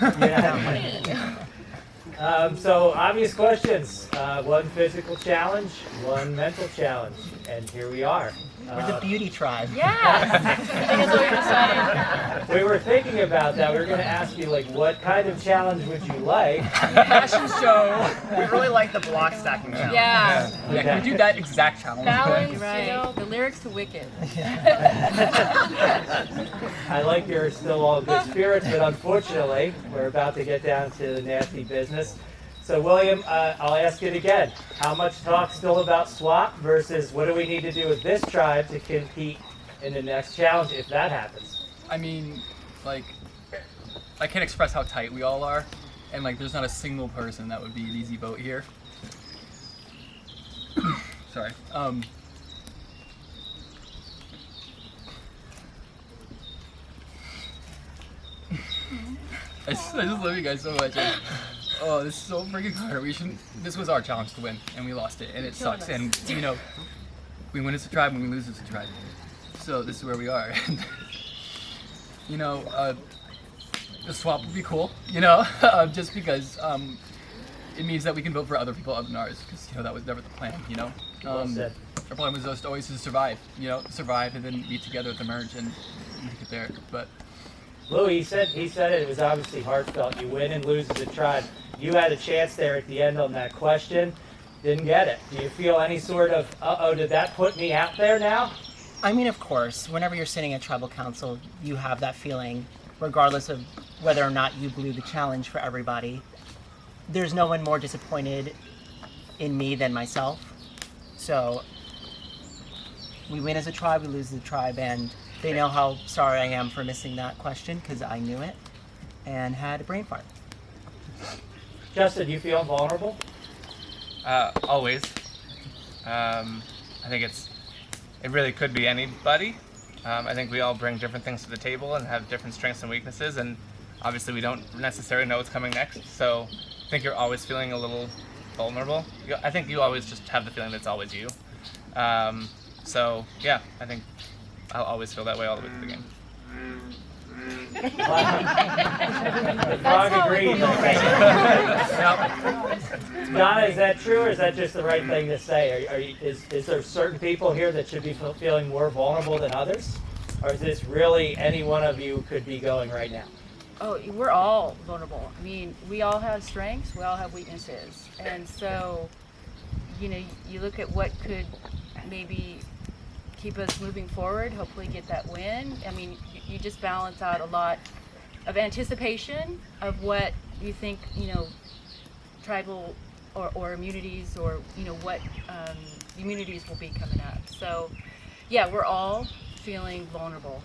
So obvious questions. One physical challenge, one mental challenge, and here we are. We're the beauty tribe. Yeah. We were thinking about that. We were going to ask you, like, what kind of challenge would you like? Fashion show. We really like the block stacking challenge. Yeah. Yeah, can we do that exact challenge? Balance, Right. you know, the lyrics to Wicked. I like your still all good spirits, but unfortunately, we're about to get down to the nasty business. So William, I'll ask it again. How much talk still about swap versus what do we need to do with this tribe to compete in the next challenge if that happens? I mean, like, I can't express how tight we all are, and like, there's not a single person that would be an easy vote here. Sorry. I just love you guys so much. Oh, this is so freaking hard. We shouldn't. This was our challenge to win, and we lost it, and it sucks. And you know, we win as a tribe, and we lose as a tribe. So this is where we are. You know, the swap would be cool. You know, just because it means that we can vote for other people other than ours, because that was never the plan. Well said. Our plan was just always to survive. Survive and then be together at the merge and make it there. But Louis, he said it was obviously heartfelt. You win and lose as a tribe. You had a chance there at the end on that question. Didn't get it. Do you feel any sort of, did that put me out there now? I mean, of course, whenever you're sitting at tribal council, you have that feeling, regardless of whether or not you blew the challenge for everybody. There's no one more disappointed in me than myself. So we win as a tribe, we lose as a tribe, and they know how sorry I am for missing that question, because I knew it and had a brain fart. Justin, you feel vulnerable? Always. I think it really could be anybody. I think we all bring different things to the table and have different strengths and weaknesses, and obviously we don't necessarily know what's coming next, so I think you're always feeling a little vulnerable. I think you always just have the feeling that it's always you. So yeah, I think I'll always feel that way all the way through the game. The frog agrees. Donna, is that true, or is that just the right thing to say? Is there certain people here that should be feeling more vulnerable than others? Or is this really any one of you could be going right now? Oh, we're all vulnerable. I mean, we all have strengths, we all have weaknesses. And so, you look at what could maybe keep us moving forward, hopefully get that win. I mean, you just balance out a lot of anticipation of what you think, tribal or immunities or, what immunities will be coming up. So, yeah, we're all feeling vulnerable.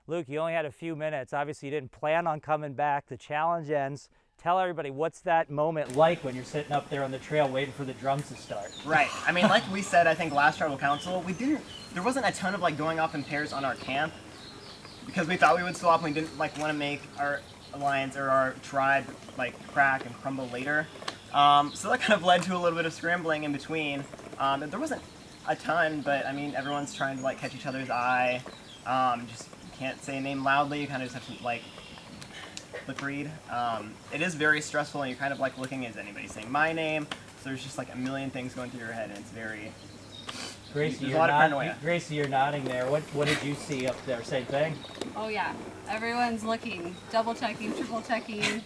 Luke, you only had a few minutes. Obviously, you didn't plan on coming back. The challenge ends. Tell everybody, what's that moment like when you're sitting up there on the trail waiting for the drums to start? Right. I mean, like we said, I think last tribal council, there wasn't a ton of going off in pairs on our camp because we thought we would swap and we didn't want to make our alliance or our tribe crack and crumble later. So that kind of led to a little bit of scrambling in between. There wasn't a ton, but I mean, everyone's trying to catch each other's eye. Just can't say a name loudly. You kind of just have to lip read. It is very stressful, and you're kind of looking, is anybody saying my name? So there's just a million things going through your head, and it's very. Gracie, there's a lot of paranoia. Gracie, you're nodding there. What did you see up there? Same thing? Oh yeah, everyone's looking, double checking, triple checking,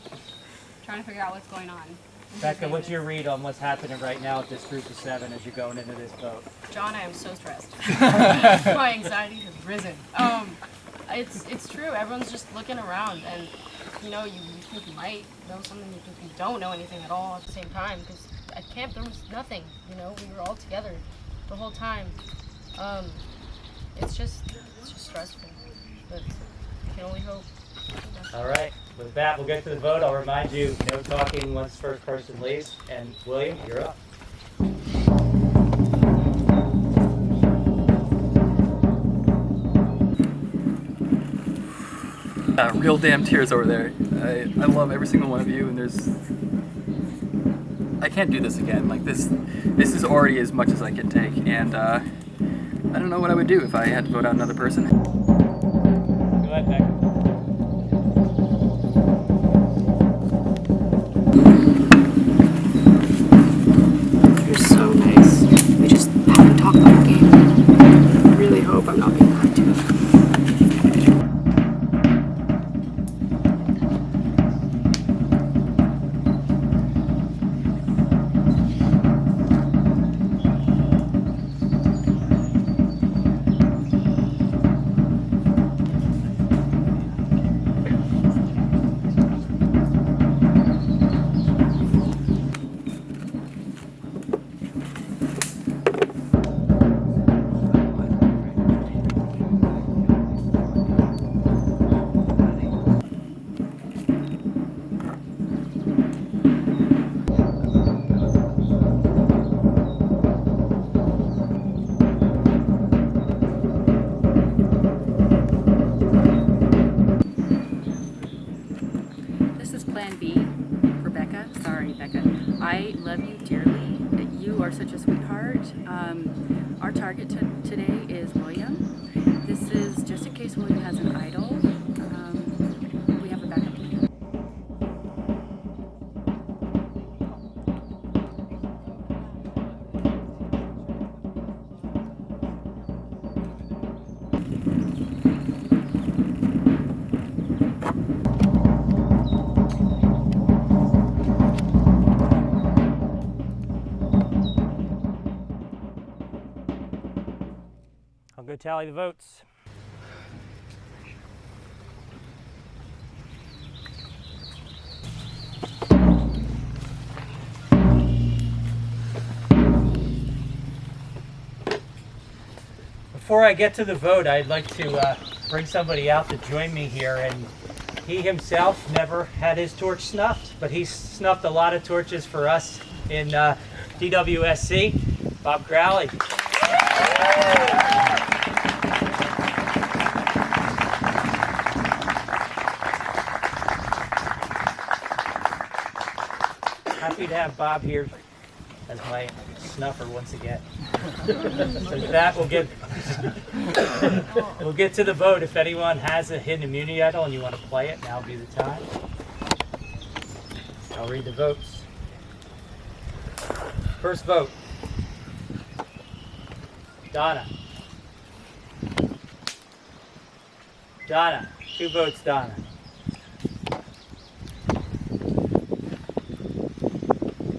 trying to figure out what's going on. Becca, what's your read on what's happening right now with this group of 7 as you're going into this vote? John, I am so stressed. My anxiety has risen. It's true. Everyone's just looking around, and you think you might know something, you think you don't know anything at all at the same time. Because at camp there was nothing. We were all together the whole time. It's just stressful, but you can only hope. All right. With that, we'll get to the vote. I'll remind you, no talking once first person leaves. And William, you're up. Real damn tears over there. I love every single one of you, and I can't do this again. This is already as much as I can take, and I don't know what I would do if I had to vote out another person. Go ahead, Beck. You're so nice. We just haven't talked about the game. I really hope I'm not being lied to. I love you dearly. You are such a sweetheart. Our target today is William. This is just in case William has an idol. We have a backup plan. tally the votes. Before I get to the vote, I'd like to bring somebody out to join me here. And he himself never had his torch snuffed, but he snuffed a lot of torches for us in DWSC. Bob Crowley. Happy to have Bob here as my snuffer once again. So with that, we'll get to the vote. If anyone has a hidden immunity idol and you want to play it, now would be the time. I'll read the votes. First vote. Donna. Donna. 2 votes, Donna.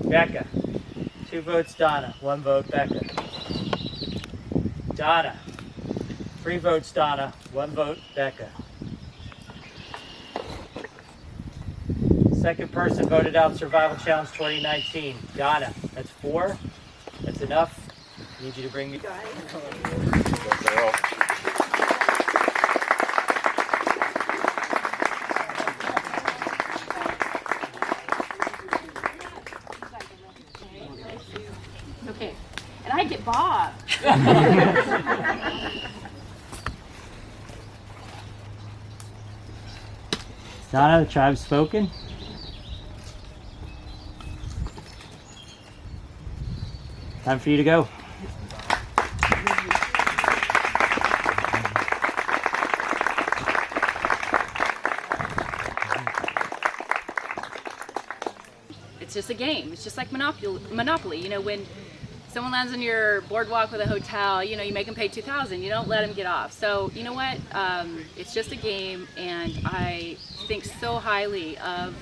Becca. 2 votes, Donna. 1 vote, Becca. Donna. 3 votes, Donna. 1 vote, Becca. Second person voted out Survival Challenge 2019. Donna. That's 4. That's enough. Need you to bring me. Okay, and I get Bob. Donna, the tribe's spoken. Time for you to go. It's just a game. It's just like Monopoly. You know, when someone lands on your boardwalk with a hotel, you know, you make them pay $2,000. You don't let them get off. So, you know what? It's just a game, and I think so highly of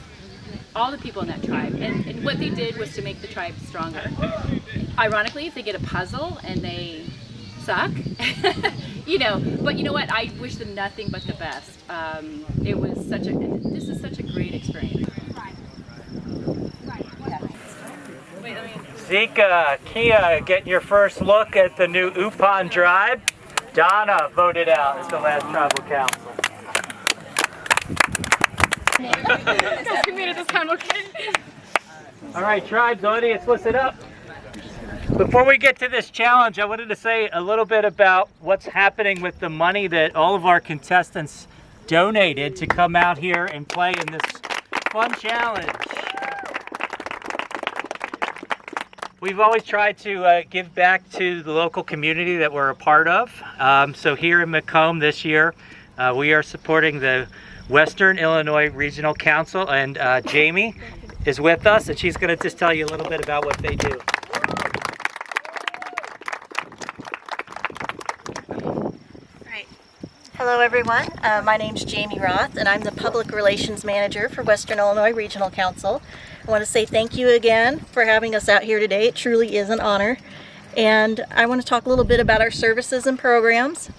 all the people in that tribe. And what they did was to make the tribe stronger. Ironically, if they get a puzzle and they suck, you know, but you know what? I wish them nothing but the best. This is such a great experience. Zika, Kia, getting your first look at the new Upon tribe. Donna voted out as the last tribal council. All right, tribes, audience, listen up. Before we get to this challenge, I wanted to say a little bit about what's happening with the money that all of our contestants donated to come out here and play in this fun challenge. We've always tried to give back to the local community that we're a part of. So here in Macomb this year, we are supporting the Western Illinois Regional Council, and Jamie is with us, and she's going to just tell you a little bit about what they do. Hello everyone, my name's Jamie Roth and I'm the Public Relations Manager for Western Illinois Regional Council. I want to say thank you again for having us out here today. It truly is an honor. And I want to talk a little bit about our services and programs.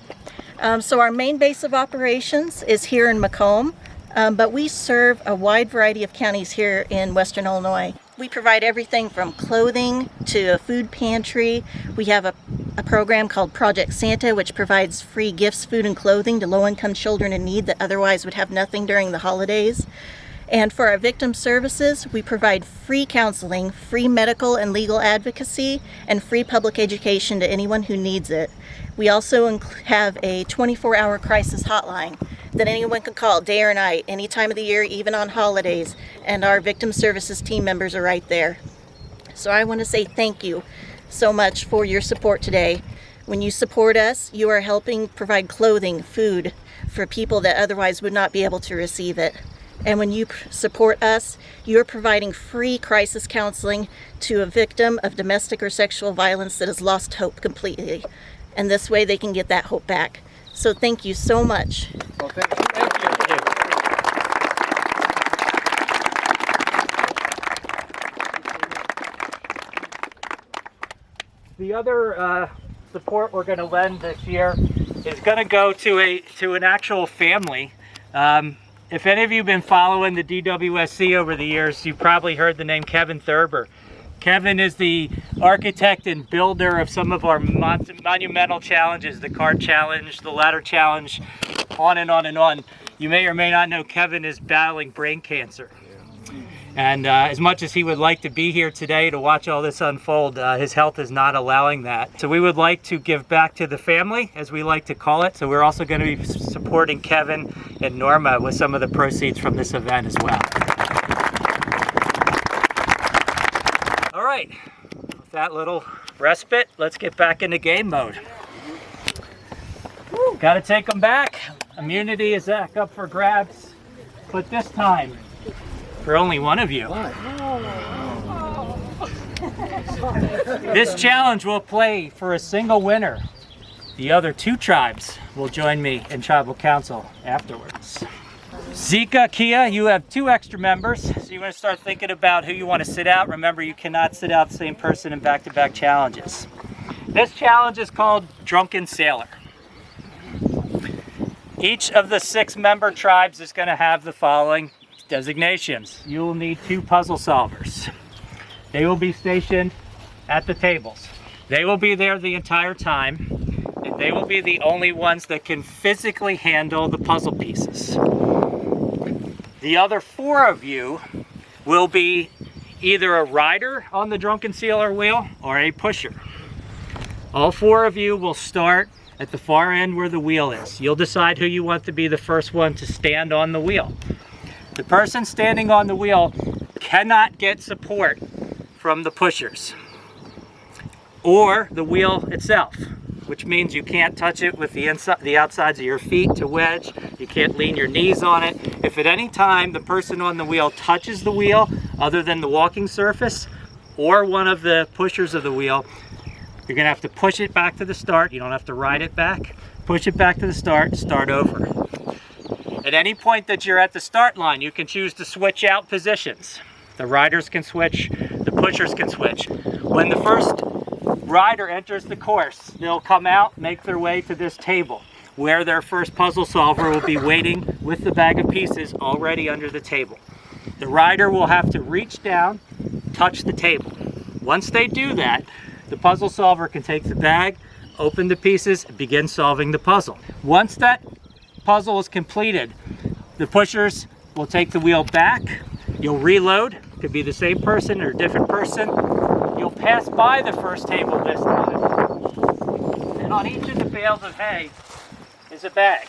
So our main base of operations is here in Macomb, but we serve a wide variety of counties here in Western Illinois. We provide everything from clothing to a food pantry. We have a program called Project Santa, which provides free gifts, food, and clothing to low-income children in need that otherwise would have nothing during the holidays. And for our victim services, we provide free counseling, free medical and legal advocacy, and free public education to anyone who needs it. We also have a 24-hour crisis hotline that anyone can call day or night, any time of the year, even on holidays, and our victim services team members are right there. So I want to say thank you so much for your support today. When you support us, you are helping provide clothing, food for people that otherwise would not be able to receive it. And when you support us, you're providing free crisis counseling to a victim of domestic or sexual violence that has lost hope completely. And this way they can get that hope back. So thank you so much. Well, thank you. The other support we're going to lend this year is going to go to an actual family. If any of you have been following the DWSC over the years, you've probably heard the name Kevin Thurber. Kevin is the architect and builder of some of our monumental challenges, the cart challenge, the ladder challenge, on and on and on. You may or may not know Kevin is battling brain cancer. And as much as he would like to be here today to watch all this unfold, his health is not allowing that. So we would like to give back to the family, as we like to call it. So we're also going to be supporting Kevin and Norma with some of the proceeds from this event as well. All right, with that little respite, let's get back into game mode. Got to take them back. Immunity is back up for grabs, but this time for only one of you. This challenge will play for a single winner. The other 2 tribes will join me in tribal council afterwards. Zika, Kia, you have 2 extra members, so you want to start thinking about who you want to sit out. Remember, you cannot sit out the same person in back-to-back challenges. This challenge is called Drunken Sailor. Each of the 6 member tribes is going to have the following designations. You will need 2 puzzle solvers. They will be stationed at the tables. They will be there the entire time, and they will be the only ones that can physically handle the puzzle pieces. The other 4 of you will be either a rider on the Drunken Sailor wheel or a pusher. All 4 of you will start at the far end where the wheel is. You'll decide who you want to be the first one to stand on the wheel. The person standing on the wheel cannot get support from the pushers or the wheel itself, which means you can't touch it with the outsides of your feet to wedge. You can't lean your knees on it. If at any time the person on the wheel touches the wheel other than the walking surface or one of the pushers of the wheel, you're gonna have to push it back to the start. You don't have to ride it back. Push it back to the start over. At any point that you're at the start line, you can choose to switch out positions. The riders can switch, the pushers can switch. When the first rider enters the course, they'll come out, make their way to this table, where their first puzzle solver will be waiting with the bag of pieces already under the table. The rider will have to reach down, touch the table. Once they do that, the puzzle solver can take the bag, open the pieces, and begin solving the puzzle. Once that puzzle is completed, the pushers will take the wheel back. You'll reload. Could be the same person or a different person. You'll pass by the first table this time. And on each of the bales of hay is a bag.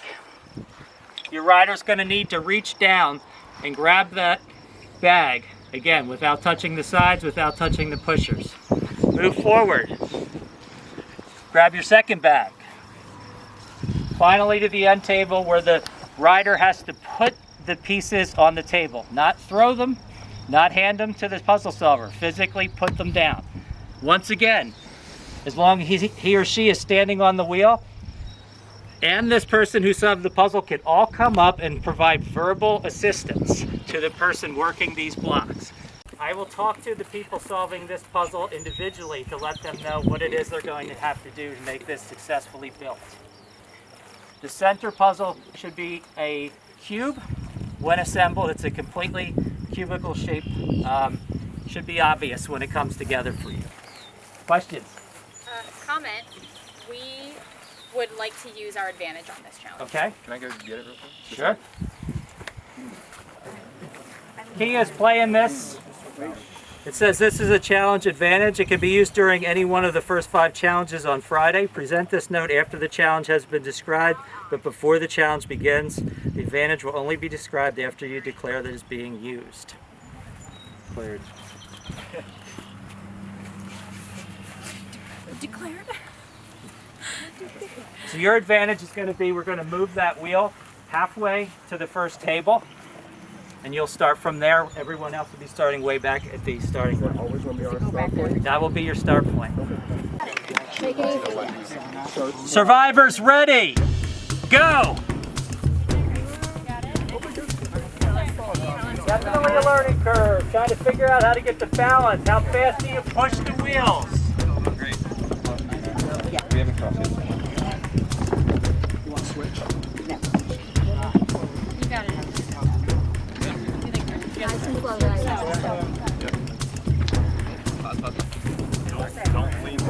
Your rider's going to need to reach down and grab that bag, again, without touching the sides, without touching the pushers. Move forward. Grab your second bag. Finally to the end table where the rider has to put the pieces on the table. Not throw them, not hand them to the puzzle solver. Physically put them down. Once again, as long as he or she is standing on the wheel, and this person who solved the puzzle can all come up and provide verbal assistance to the person working these blocks. I will talk to the people solving this puzzle individually to let them know what it is they're going to have to do to make this successfully built. The center puzzle should be a cube. When assembled, it's a completely cubical shape. Should be obvious when it comes together for you. Questions? Comment. We would like to use our advantage on this challenge. Okay. Can I go get it real quick? Sure. Kia's playing this. It says this is a challenge advantage. It can be used during any one of the first 5 challenges on Friday. Present this note after the challenge has been described, but before the challenge begins. The advantage will only be described after you declare that it's being used. Declared. Declared? So your advantage is going to be, we're going to move that wheel halfway to the first table. And you'll start from there. Everyone else will be starting way back at the starting point. Always will be our start point? That will be your start point. Survivors ready. Go! Definitely a learning curve. Trying to figure out how to get the balance. How fast do you push the wheels? Great. We haven't crossed it.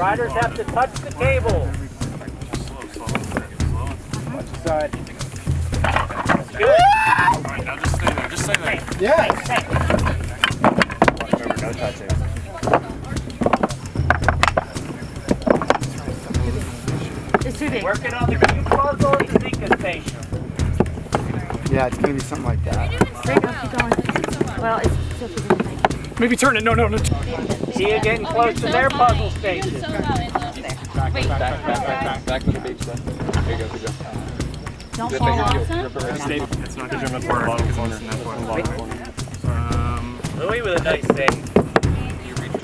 Riders have to touch the table. Watch the side. Good. Alright, now just stay there. Just stay there. Yes. Remember, no touching. It's too big. Working on the cube puzzle at the Zika station. Yeah, it's gonna be something like that. Keep going. Well, it's still too big. Maybe turn it. No. See you getting close to their puzzle station. Back to the beach then. There you go, good job. Don't fall off. It's not because you're in the bottom corner. Louis with a nice save.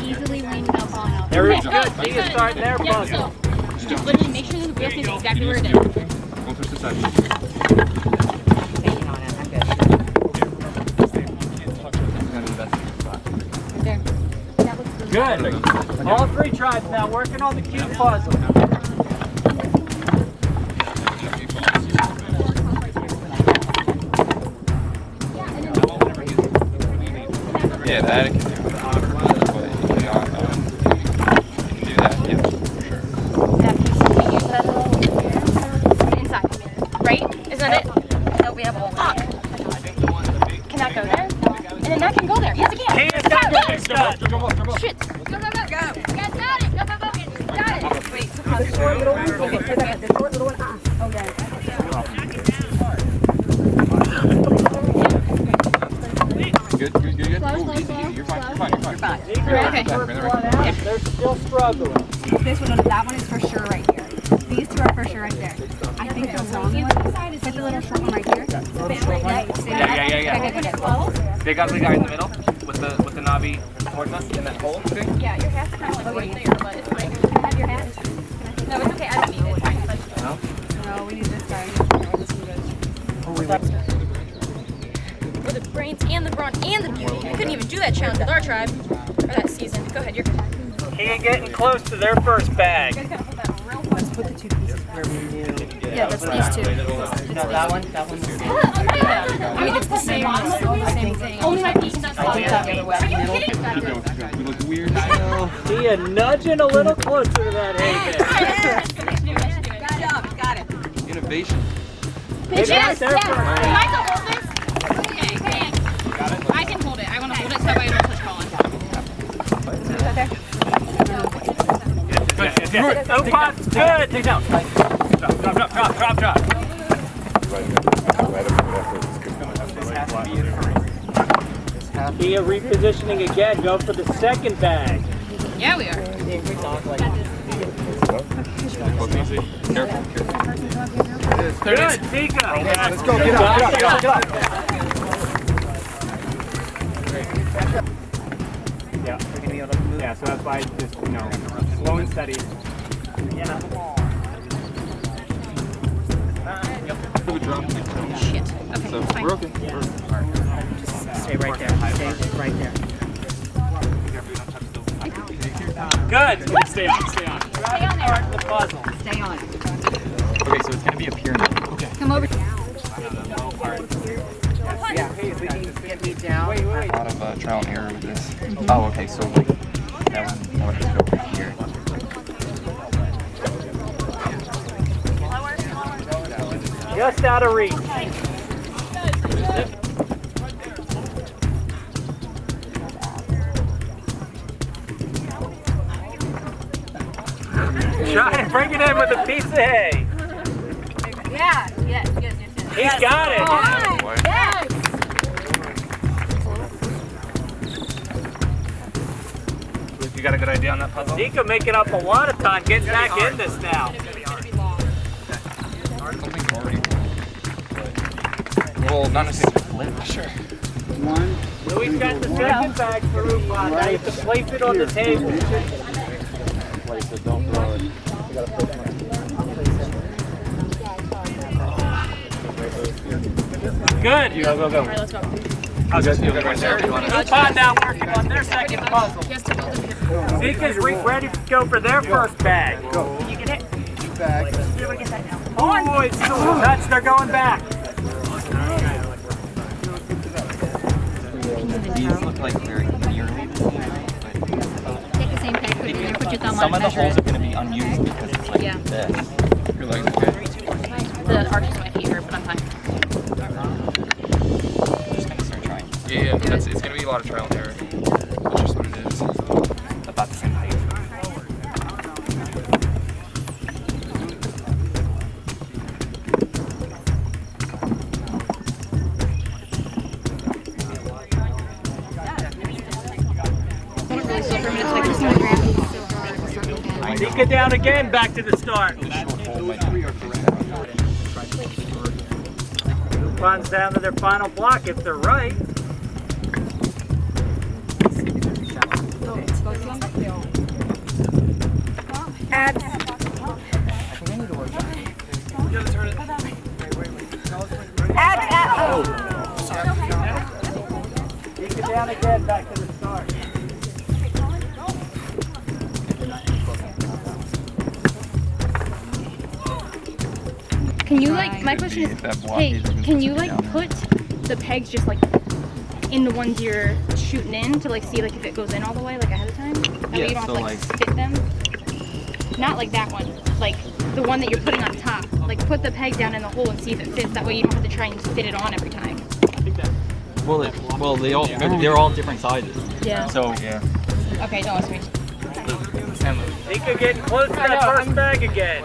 Easily leaning up on out. There is good. See you starting their puzzle. Just literally make sure that the wheel stays exactly where it is. Go push the side. There. Good. All three tribes now working on the cube puzzle. Yeah, that can do it. Inside. Right? Isn't it? No, we have a hole. Can that go there? And then that can go there. Yes, it can. Hey, it's got good stuff. Shit. Go. Go. You guys got it. Go. Got it. Wait. The short little one? Okay, the short little one. Okay. Good. Ooh, easy. You're fine. Okay. They're still struggling. This one, that one is for sure right here. These two are for sure right there. I think the long one, put the little short one right here. Yeah. Big ugly guy in the middle with the knobby towards us in that hole thing. Yeah, your hat's kind of like right there, but it's like, can I have your hat? No, it's okay. I don't need it. It's fine. No? No, we need this guy. For the brains and the brawn and the beauty. I couldn't even do that challenge with our tribe. Or that season. Go ahead, you're good. He getting close to their first bag. Let's put the two pieces where we knew. Yeah, that's these two. No, that one's the same. I mean, it's the same one. It's the same thing. Only my piece does not. Are you kidding? We look weird. See you nudging a little closer to that Got it. Innovation. Yes, Yes, yes. Can I hold this? Okay, thanks. I can hold it. I want to hold it so that way I don't touch Colin. Good. Oppon's good. Take down. Drop. Kia repositioning again. Go for the second bag. Yeah, we are. Careful. Good. Tika. Let's go. Get up. Yeah, we're gonna be able to move. Yeah, so that's why just, slow and steady. Yeah. Shit. Okay, So fine. we're okay. Stay right there. Stay right there. Good. Stay on. Stay on there. The puzzle. Stay on. Okay, so it's gonna be a pyramid. Okay. Come over. Yeah. Hey, if we can get me down. A lot of trial and error with this. Oh, okay, so like that one would just go right here. Just out of reach. Try and bring it in with a piece of hay. Yeah. Yes. He's got it. Yes. You got a good idea on that puzzle? Zika making up a lot of time getting back in this now. Something's already. Well, not necessarily flip. Sure. One. Louis got the second bag for Rupon. Now you have to place it on the table. Place it, don't throw it. You gotta place it. Good. Go. All right, let's go. How's this feel right there? Rupon now working on their second puzzle. Zika's ready to go for their first bag. Go. You get it? Back. Oh, it's still touch. They're going back. These look like very nearly the same, right? Take the same peg, put it in there, put put your thumb Some on of it, the measure holes it. are going to be unused because it's like Yeah. this. Your legs okay? The arch is my favorite, but I'm fine. Just going to start trying. Yeah, it's going to be a lot of trial and error. That's just what it is. About the same height. Take it down again, back to the start. Coupons down to their final block if they're right. Abs. Take it down again, back to the start. Can you like, my question is, hey, can you like put the pegs just like in the ones you're shooting in to like see like if it goes in all the way like ahead of time? That way you don't have to like fit them? Not like that one, like the one that you're putting on top. Like put the peg down in the hole and see if it fits. That way you don't have to try and fit it on every time. Well, they're all different sizes. Yeah. So yeah. Okay, don't ask me. Nika getting close to that first bag again.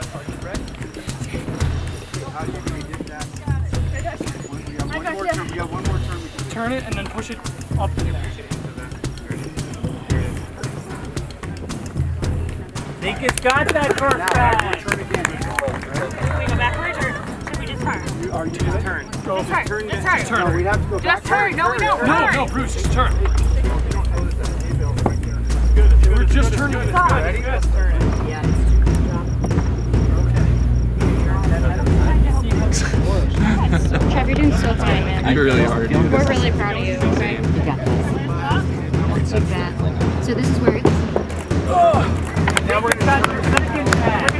Turn it and then push it up in there. Nika's got that first bag. Should we go backwards or should we just turn? Just turn. Just turn. Just turn. No, we'd have to go Just turn. No, we don't. No, Bruce, just turn. We're just turning. Ready? Just turn it. Trev, you're doing so fine, man. You really are. We're really proud of you. Okay. You got this. Like that. So this is where it's... Now we're got your second bag.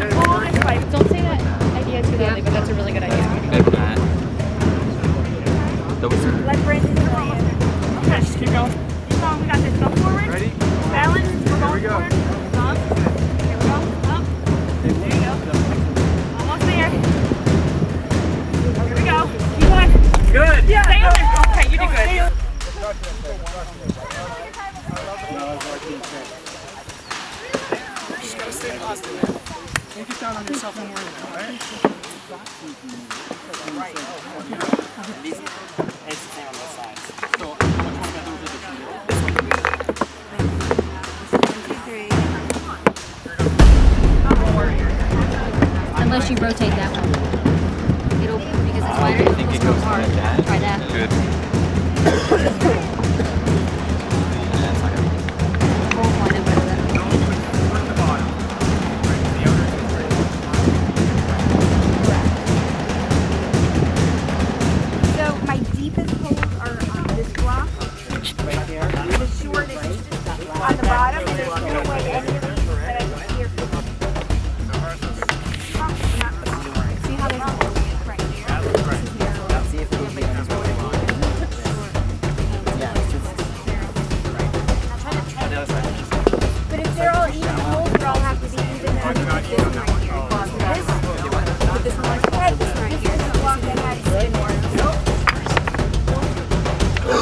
Don't say that idea too loudly, but that's a really good idea. Let Brandon play it. Okay, just keep going. Keep going. We got this. Go forward. Ready? Balance. We're going forward. Up. Here we go. Up. There you go. Almost there. Here we go. Keep going. Good. Yeah. Stay on there. Okay, you did good. Just gotta stay positive, man. Don't get down on yourself and worry about it, alright? It's the same on both sides. So, which one of those are the Unless you rotate that one. It'll, because it's wider, I think it goes hard. like that. Try that. Good. Whole one and better that. So my deepest holes are on this block. The shortest on the bottom, and there's no way any of these that I can see are see how they hold right here. But if they're all even holes, they all have to be even. This one right here. This one right here. This block that had spin more.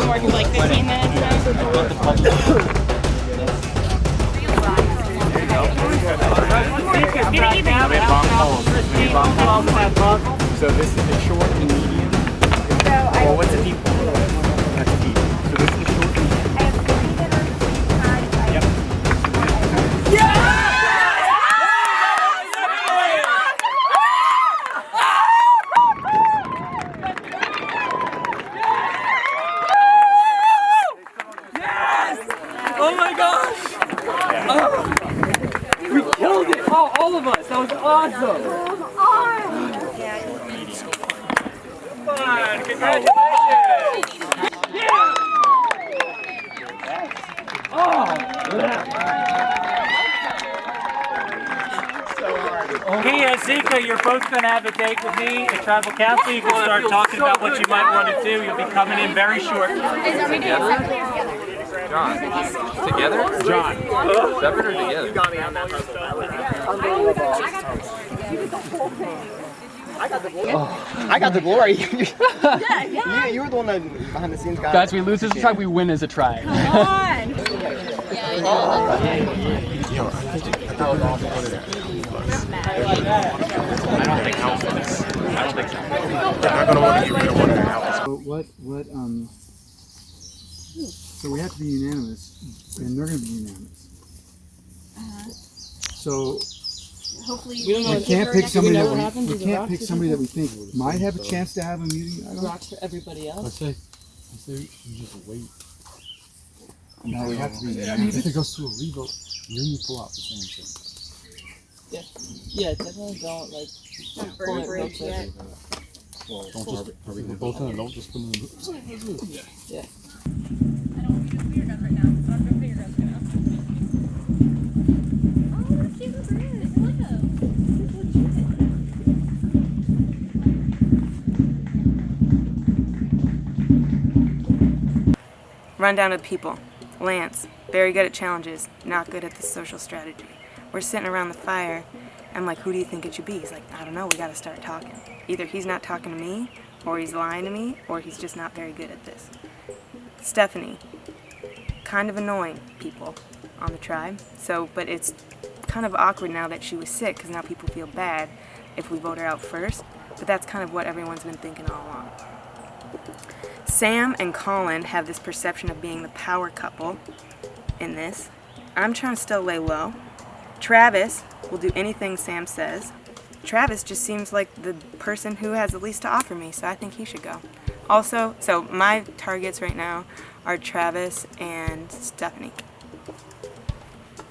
More than like 15 minutes now. So this is the short and medium. Well, what's a deep hole? That's deep. So this is the short and medium. Yep. Oh my gosh! We killed it! Oh, all of us! That was awesome! Come on, congratulations! Yeah! Oh! Kia, Zika, you're both going to have a date with me at Tribal Council. You can start talking about what you might want to do. You'll be coming in very shortly. Are we doing separately or together? John. Together? John. Separate or together? You got me on that puzzle. I got the glory. I got the glory. You were the one that behind the scenes got Guys, we lose as a tribe, we win as a tribe. Come on! That was awesome. I don't think house is. I don't think so. They're not gonna want to get rid of one of their houses. So we have to be unanimous, and they're going to be unanimous. So Hopefully, we can't pick somebody that we think might have a chance to have a meeting. I don't know. Rocks for everybody else. I say you just wait. No, we have to be unanimous. If it goes to a revote, then you pull out the same thing. Yeah, definitely don't like pull it real quick. Well, don't just both in. Don't just put them in. Yeah. Rundown of the people. Lance, very good at challenges, not good at the social strategy. We're sitting around the fire. I'm like, who do you think it should be? He's like, I don't know, we gotta start talking. Either he's not talking to me, or he's lying to me, or he's just not very good at this. Stephanie, kind of annoying people on the tribe. But it's kind of awkward now that she was sick, because now people feel bad if we vote her out first. But that's kind of what everyone's been thinking all along. Sam and Colin have this perception of being the power couple in this. I'm trying to still lay low. Travis will do anything Sam says. Travis just seems like the person who has the least to offer me, so I think he should go. Also, so my targets right now are Travis and Stephanie.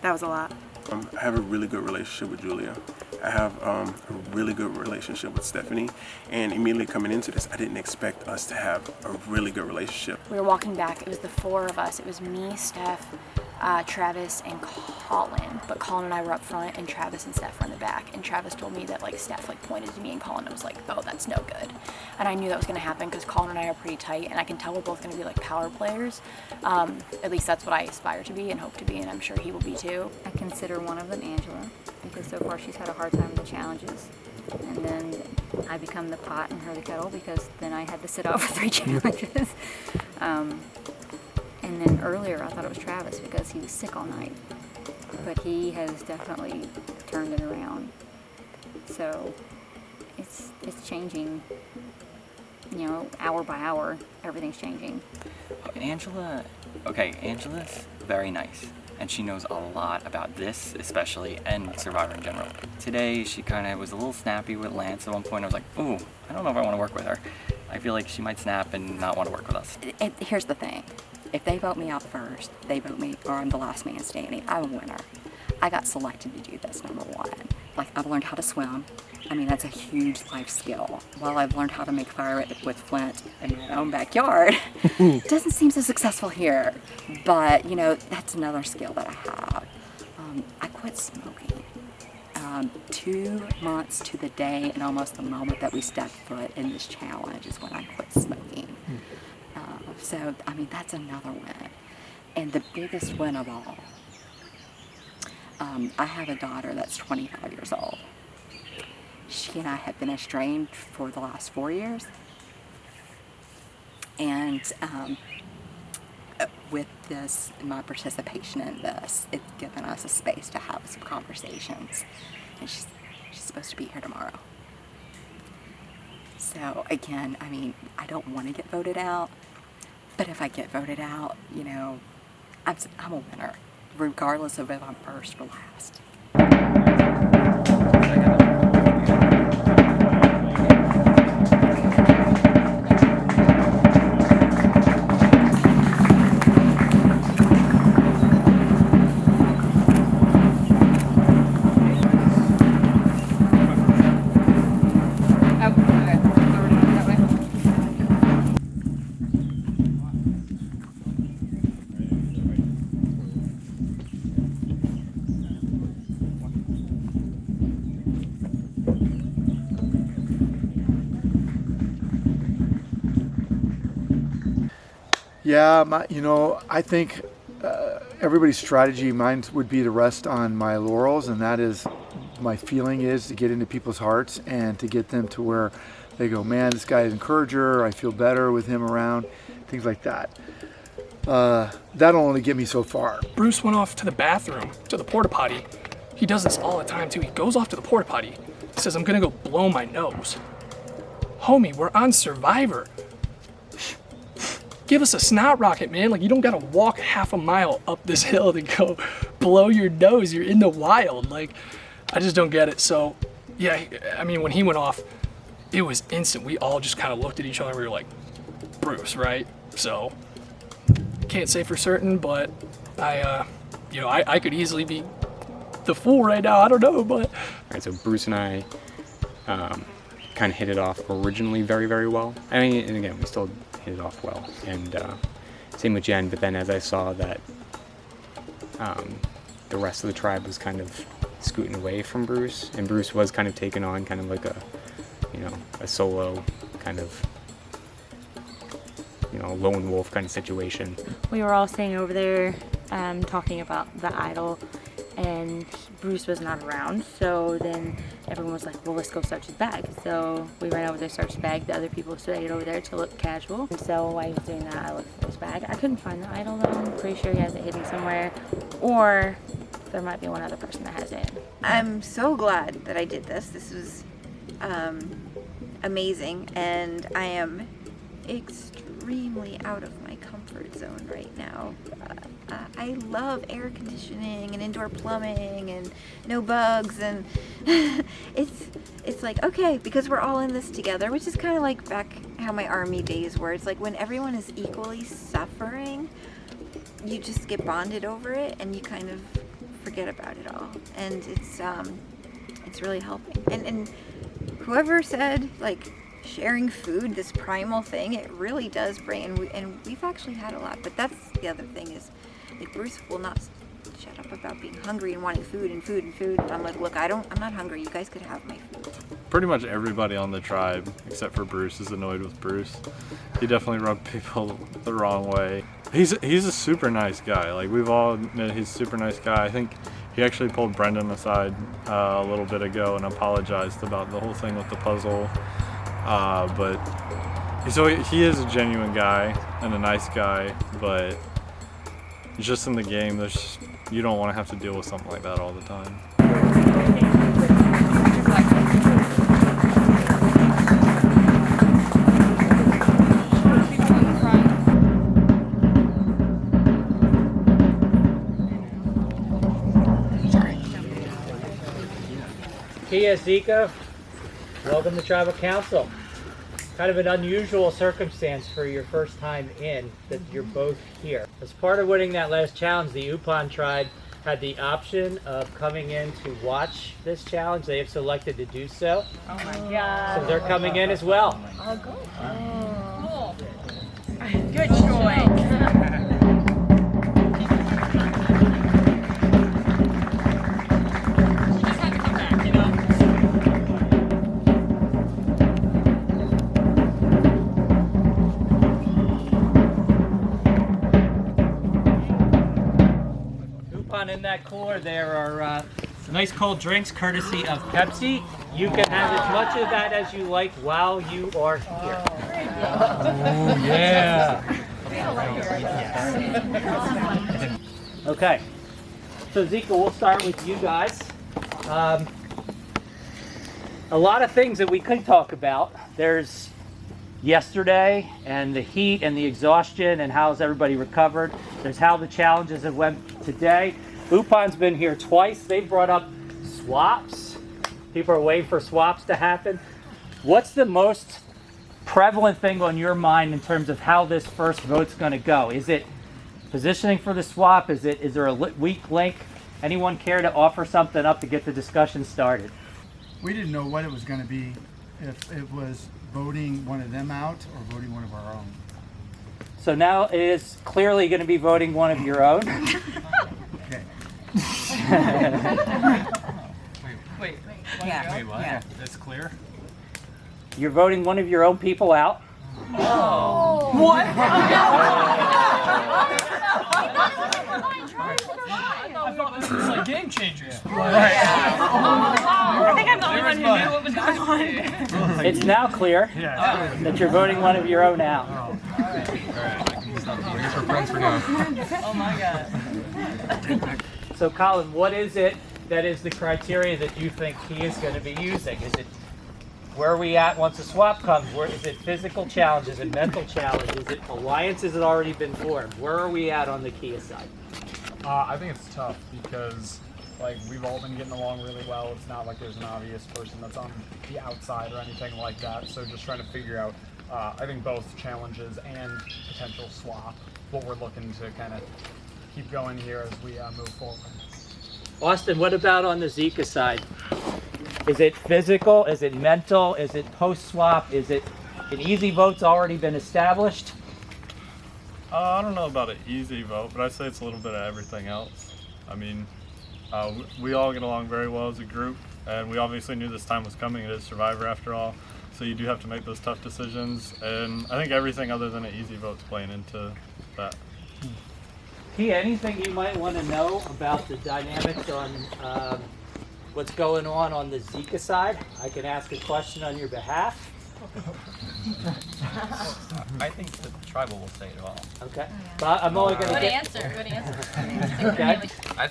That was a lot. I have a really good relationship with Julia. I have a really good relationship with Stephanie, and immediately coming into this, I didn't expect us to have a really good relationship. We were walking back. It was the four of us. It was me, Steph, Travis, and Colin. But Colin and I were up front, and Travis and Steph were in the back. And Travis told me that Steph pointed to me and Colin and was like, "Oh, that's no good." And I knew that was going to happen because Colin and I are pretty tight, and I can tell we're both going to be power players. At least that's what I aspire to be and hope to be, and I'm sure he will be too. I consider one of them Angela, because so far she's had a hard time with the challenges. And then I become the pot and her the kettle, because then I had to sit out for 3 challenges. And then earlier I thought it was Travis because he was sick all night. But he has definitely turned it around. So it's changing, hour by hour, everything's changing. Angela's very nice. And she knows a lot about this, especially, and Survivor in general. Today, she kind of was a little snappy with Lance. At one point, I was like, ooh, I don't know if I want to work with her. I feel like she might snap and not want to work with us. Here's the thing. If they vote me out first, they vote me, or I'm the last man standing, I'm a winner. I got selected to do this, number one. I've learned how to swim. That's a huge life skill. While I've learned how to make fire with flint in my own backyard, it doesn't seem so successful here. But, that's another skill that I have. I quit smoking 2 months to the day, and almost the moment that we stepped foot in this challenge is when I quit smoking. So, that's another win. And the biggest win of all, I have a daughter that's 25 years old. She and I have been estranged for the last 4 years. And with this, my participation in this, it's given us a space to have some conversations. And she's supposed to be here tomorrow. So again, I don't want to get voted out. But if I get voted out, I'm a winner, regardless of if I'm first or last. Yeah, I think everybody's strategy. Mine would be to rest on my laurels, and that is, my feeling is to get into people's hearts and to get them to where they go, man, this guy is an encourager, I feel better with him around, things like that. That'll only get me so far. Bruce went off to the bathroom, to the porta potty. He does this all the time too. He goes off to the porta potty. He says, I'm gonna go blow my nose. Homie, we're on Survivor. Give us a snot rocket, man. Like, you don't gotta walk half a mile up this hill to go blow your nose. You're in the wild. Like, I just don't get it. So, yeah, I mean, when he went off, it was instant. We all just kind of looked at each other and we were like, Bruce, right? So, can't say for certain, but I could easily be the fool right now. I don't know, but. All right, so Bruce and I kind of hit it off originally very, very well. I mean, and again, we still hit it off well. And same with Jen, but then as I saw that the rest of the tribe was kind of scooting away from Bruce, and Bruce was kind of taking on kind of like a solo kind of, lone wolf kind of situation. We were all sitting over there talking about the idol, and Bruce was not around, so then everyone was like, well, let's go search his bag. So we ran over there, searched his bag. The other people stayed over there to look casual. And so while he was doing that, I looked at his bag. I couldn't find the idol though. I'm pretty sure he has it hidden somewhere, or there might be one other person that has it. I'm so glad that I did this. This was amazing, and I am extremely out of my comfort zone right now. I love air conditioning and indoor plumbing and no bugs, and it's like, okay, because we're all in this together, which is kind of like back how my army days were. It's like when everyone is equally suffering, you just get bonded over it and you kind of forget about it all, and it's really helping. And whoever said like sharing food, this primal thing, it really does bring, and we've actually had a lot. But that's the other thing is, like, Bruce will not shut up about being hungry and wanting food and food and food. And I'm like, look, I'm not hungry. You guys could have my food. Pretty much everybody on the tribe, except for Bruce, is annoyed with Bruce. He definitely rubbed people the wrong way. He's a super nice guy. Like, we've all admitted he's a super nice guy. I think he actually pulled Brendan aside a little bit ago and apologized about the whole thing with the puzzle. But so he is a genuine guy and a nice guy, but just in the game, you don't want to have to deal with something like that all the time. Kia Zika, welcome to Tribal Council. Kind of an unusual circumstance for your first time in, that you're both here. As part of winning that last challenge, the Upan tribe had the option of coming in to watch this challenge. They have selected to do so. Oh my God. So they're coming in as well. Oh, good. Cool. Good choice. In that cooler there are nice cold drinks courtesy of Pepsi. You can have as much of that as you like while you are here. Oh, yeah. Okay, so Zika, we'll start with you guys. A lot of things that we could talk about. There's yesterday and the heat and the exhaustion and how's everybody recovered. There's how the challenges have went today. Upan's been here twice. They've brought up swaps. People are waiting for swaps to happen. What's the most prevalent thing on your mind in terms of how this first vote's going to go? Is it positioning for the swap? Is there a weak link? Anyone care to offer something up to get the discussion started? We didn't know what it was going to be, if it was voting one of them out or voting one of our own. So now it is clearly going to be voting one of your own. Okay. Wait, yeah. Wait, what? Yeah. That's clear? You're voting one of your own people out. Oh. What? game changers. I think I'm the only one who knew what was going on. It's now clear that you're voting one of your own out. Oh my god. So Colin, what is it that is the criteria that you think he is going to be using? Is it where are we at once the swap comes? Where is it physical challenge? Is it mental challenge? Is it alliances that already been formed? Where are we at on the Kia side? I think it's tough because like we've all been getting along really well. It's not like there's an obvious person that's on the outside or anything like that. So just trying to figure out, I think both challenges and potential swap, what we're looking to kind of keep going here as we move forward. Austin, what about on the Zika side? Is it physical? Is it mental? Is it post-swap? Is it an easy vote's already been established? I don't know about an easy vote, but I'd say it's a little bit of everything else. I mean, we all get along very well as a group, and we obviously knew this time was coming. It is Survivor after all, so you do have to make those tough decisions, and I think everything other than an easy vote's playing into that. Kia, anything you might want to know about the dynamics on what's going on the Zika side? I can ask a question on your behalf. I think the tribal will say it all. Okay. But I'm only going to Good get... answer. Good answer. Okay. I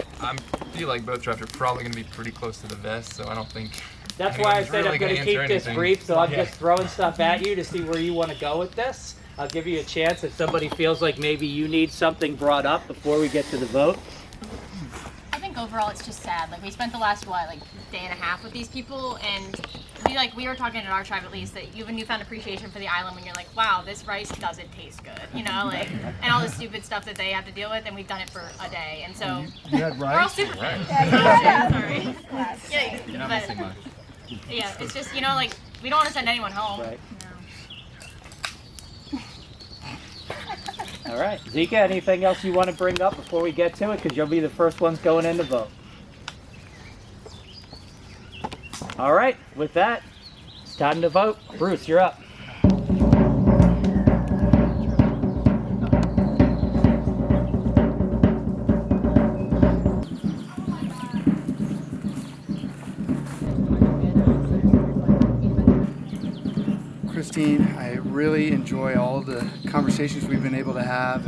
feel like both tribes are probably going to be pretty close to the vest, so I don't think. That's why I anyone's said really I'm going to answer keep this anything. brief, so I'm just throwing stuff at you to see where you want to go with this. I'll give you a chance if somebody feels like maybe you need something brought up before we get to the vote. I think overall it's just sad. Like we spent the last day and a half with these people, and we were talking in our tribe at least that you have a newfound appreciation for the island when you're like, wow, this rice doesn't taste good, you know, like, and all the stupid stuff that they have to deal with, and we've done it for a day, and so You had we're all rice? super Right. sorry. Yeah, You're not but- missing much. Yeah, it's just, you know, like we don't want to send anyone home. Right. All right. Zika, anything else you want to bring up before we get to it? Because you'll be the first ones going in to vote. All right. With that, it's time to vote. Bruce, you're up. Christine, I really enjoy all the conversations we've been able to have,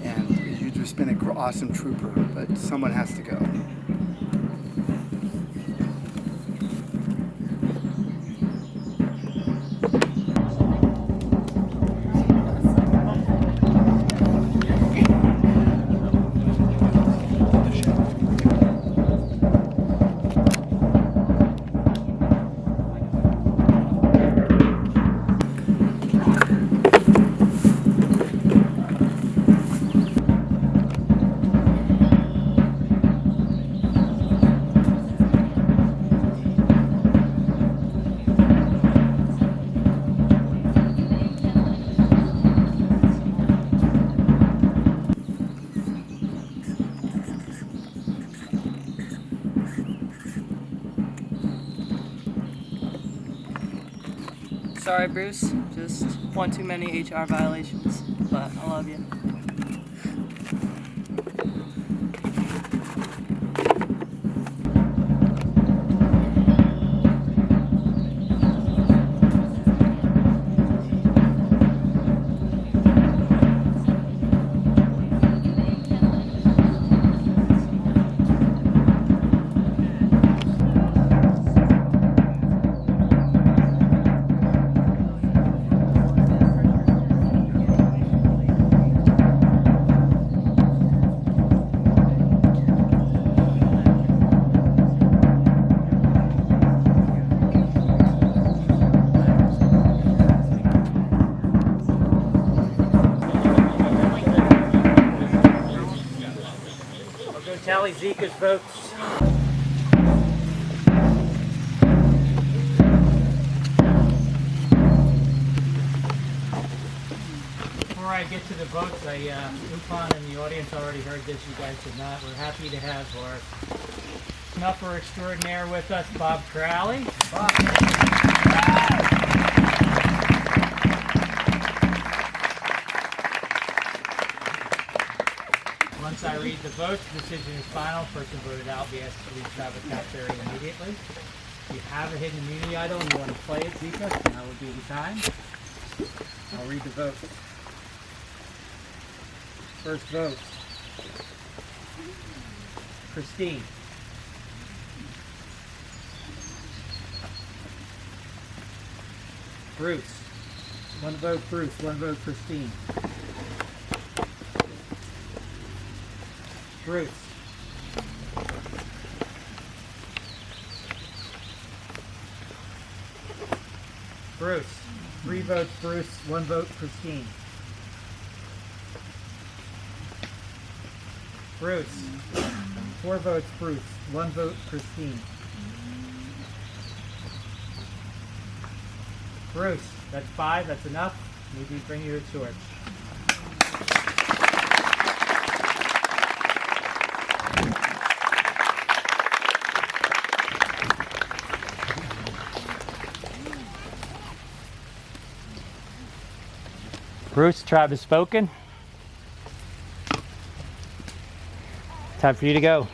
and you've just been an awesome trooper, but someone has to go. Sorry, Bruce. Just one too many HR violations, but I love you. I'll go tally Zika's votes. Before I get to the votes, Upon and the audience already heard this, you guys did not. We're happy to have our snuffer extraordinaire with us, Bob Crowley. Once I read the votes. Decision is final. Person voted out will be asked to leave Travis Catch area immediately. If you have a hidden immunity idol and you want to play it, Zika, now would be the time. I'll read the votes. First vote. Christine. Bruce. One vote Bruce, one vote Christine. Bruce. Bruce. 3 votes Bruce, 1 vote Christine. Bruce. 4 votes Bruce, 1 vote Christine. Bruce, that's 5, that's enough. Need to bring you a torch. Bruce, tribe has spoken. Time for you to go.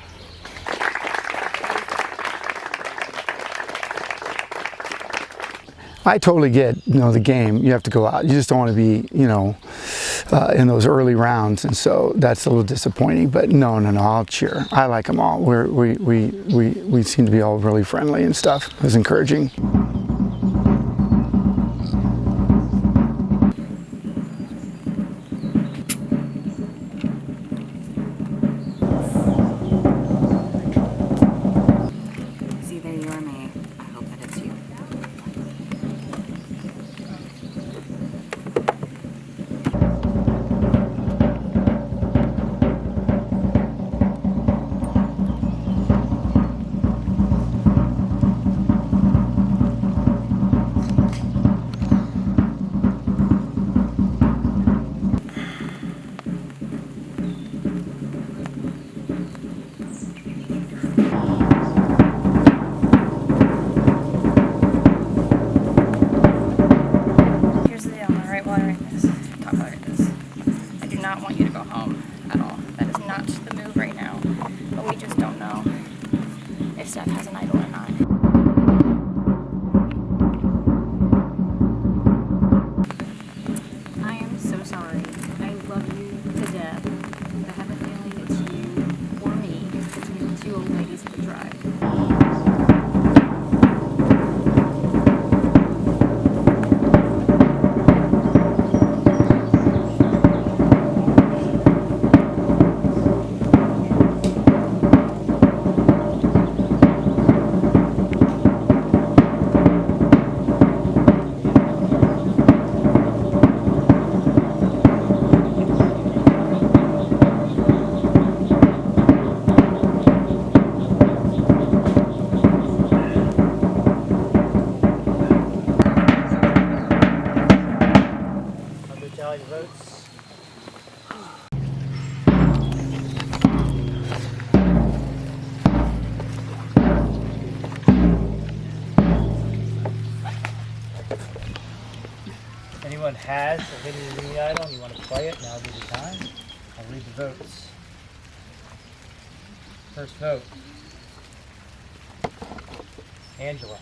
I totally get, the game. You have to go out. You just don't want to be, in those early rounds, and so that's a little disappointing. But no, I'll cheer. I like them all. We seem to be all really friendly and stuff. It was encouraging. It's either you or me. I hope that it's you. Here's the deal, alright, while I write this, talk while I write this. I do not want you to go home at all. That is not the move right now. But we just don't know if Steph has an idol or not. I am so sorry. I love you to death. But I have a feeling it's you or me. It's me and 2 old ladies at the drive. I'll go tally the votes. If anyone has a hidden immunity idol and you want to play it, now would be the time. I'll read the votes. First vote. Angela.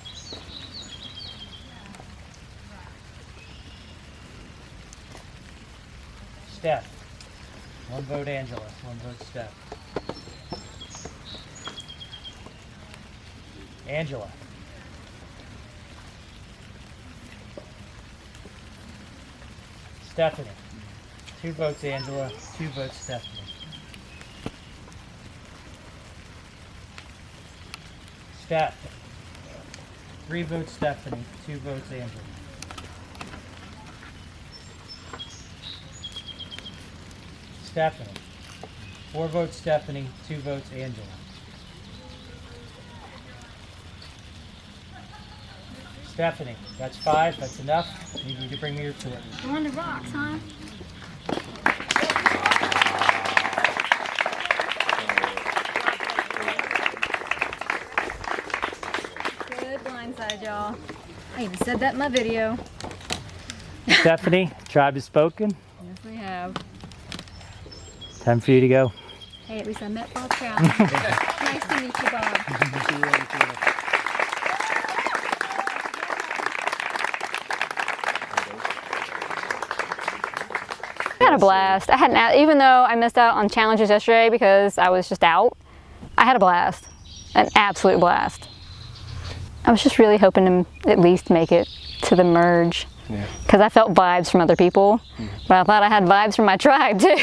Steph. 1 vote Angela, 1 vote Steph. Angela. Stephanie. 2 votes Angela, 2 votes Stephanie. Steph. 3 votes Stephanie, 2 votes Angela. Stephanie. 4 votes Stephanie, 2 votes Angela. Stephanie, that's 5, that's enough. You need to bring me your tour. We're on the rocks, huh? Good blindside, y'all. I even said that in my video. Stephanie, tribe has spoken. Yes, we have. Time for you to go. Hey, at least I met Bob Trout. Nice to meet you, Bob. I had a blast. I hadn't, even though I missed out on challenges yesterday because I was just out, I had a blast, an absolute blast. I was just really hoping to at least make it to the merge because I felt vibes from other people, but I thought I had vibes from my tribe too.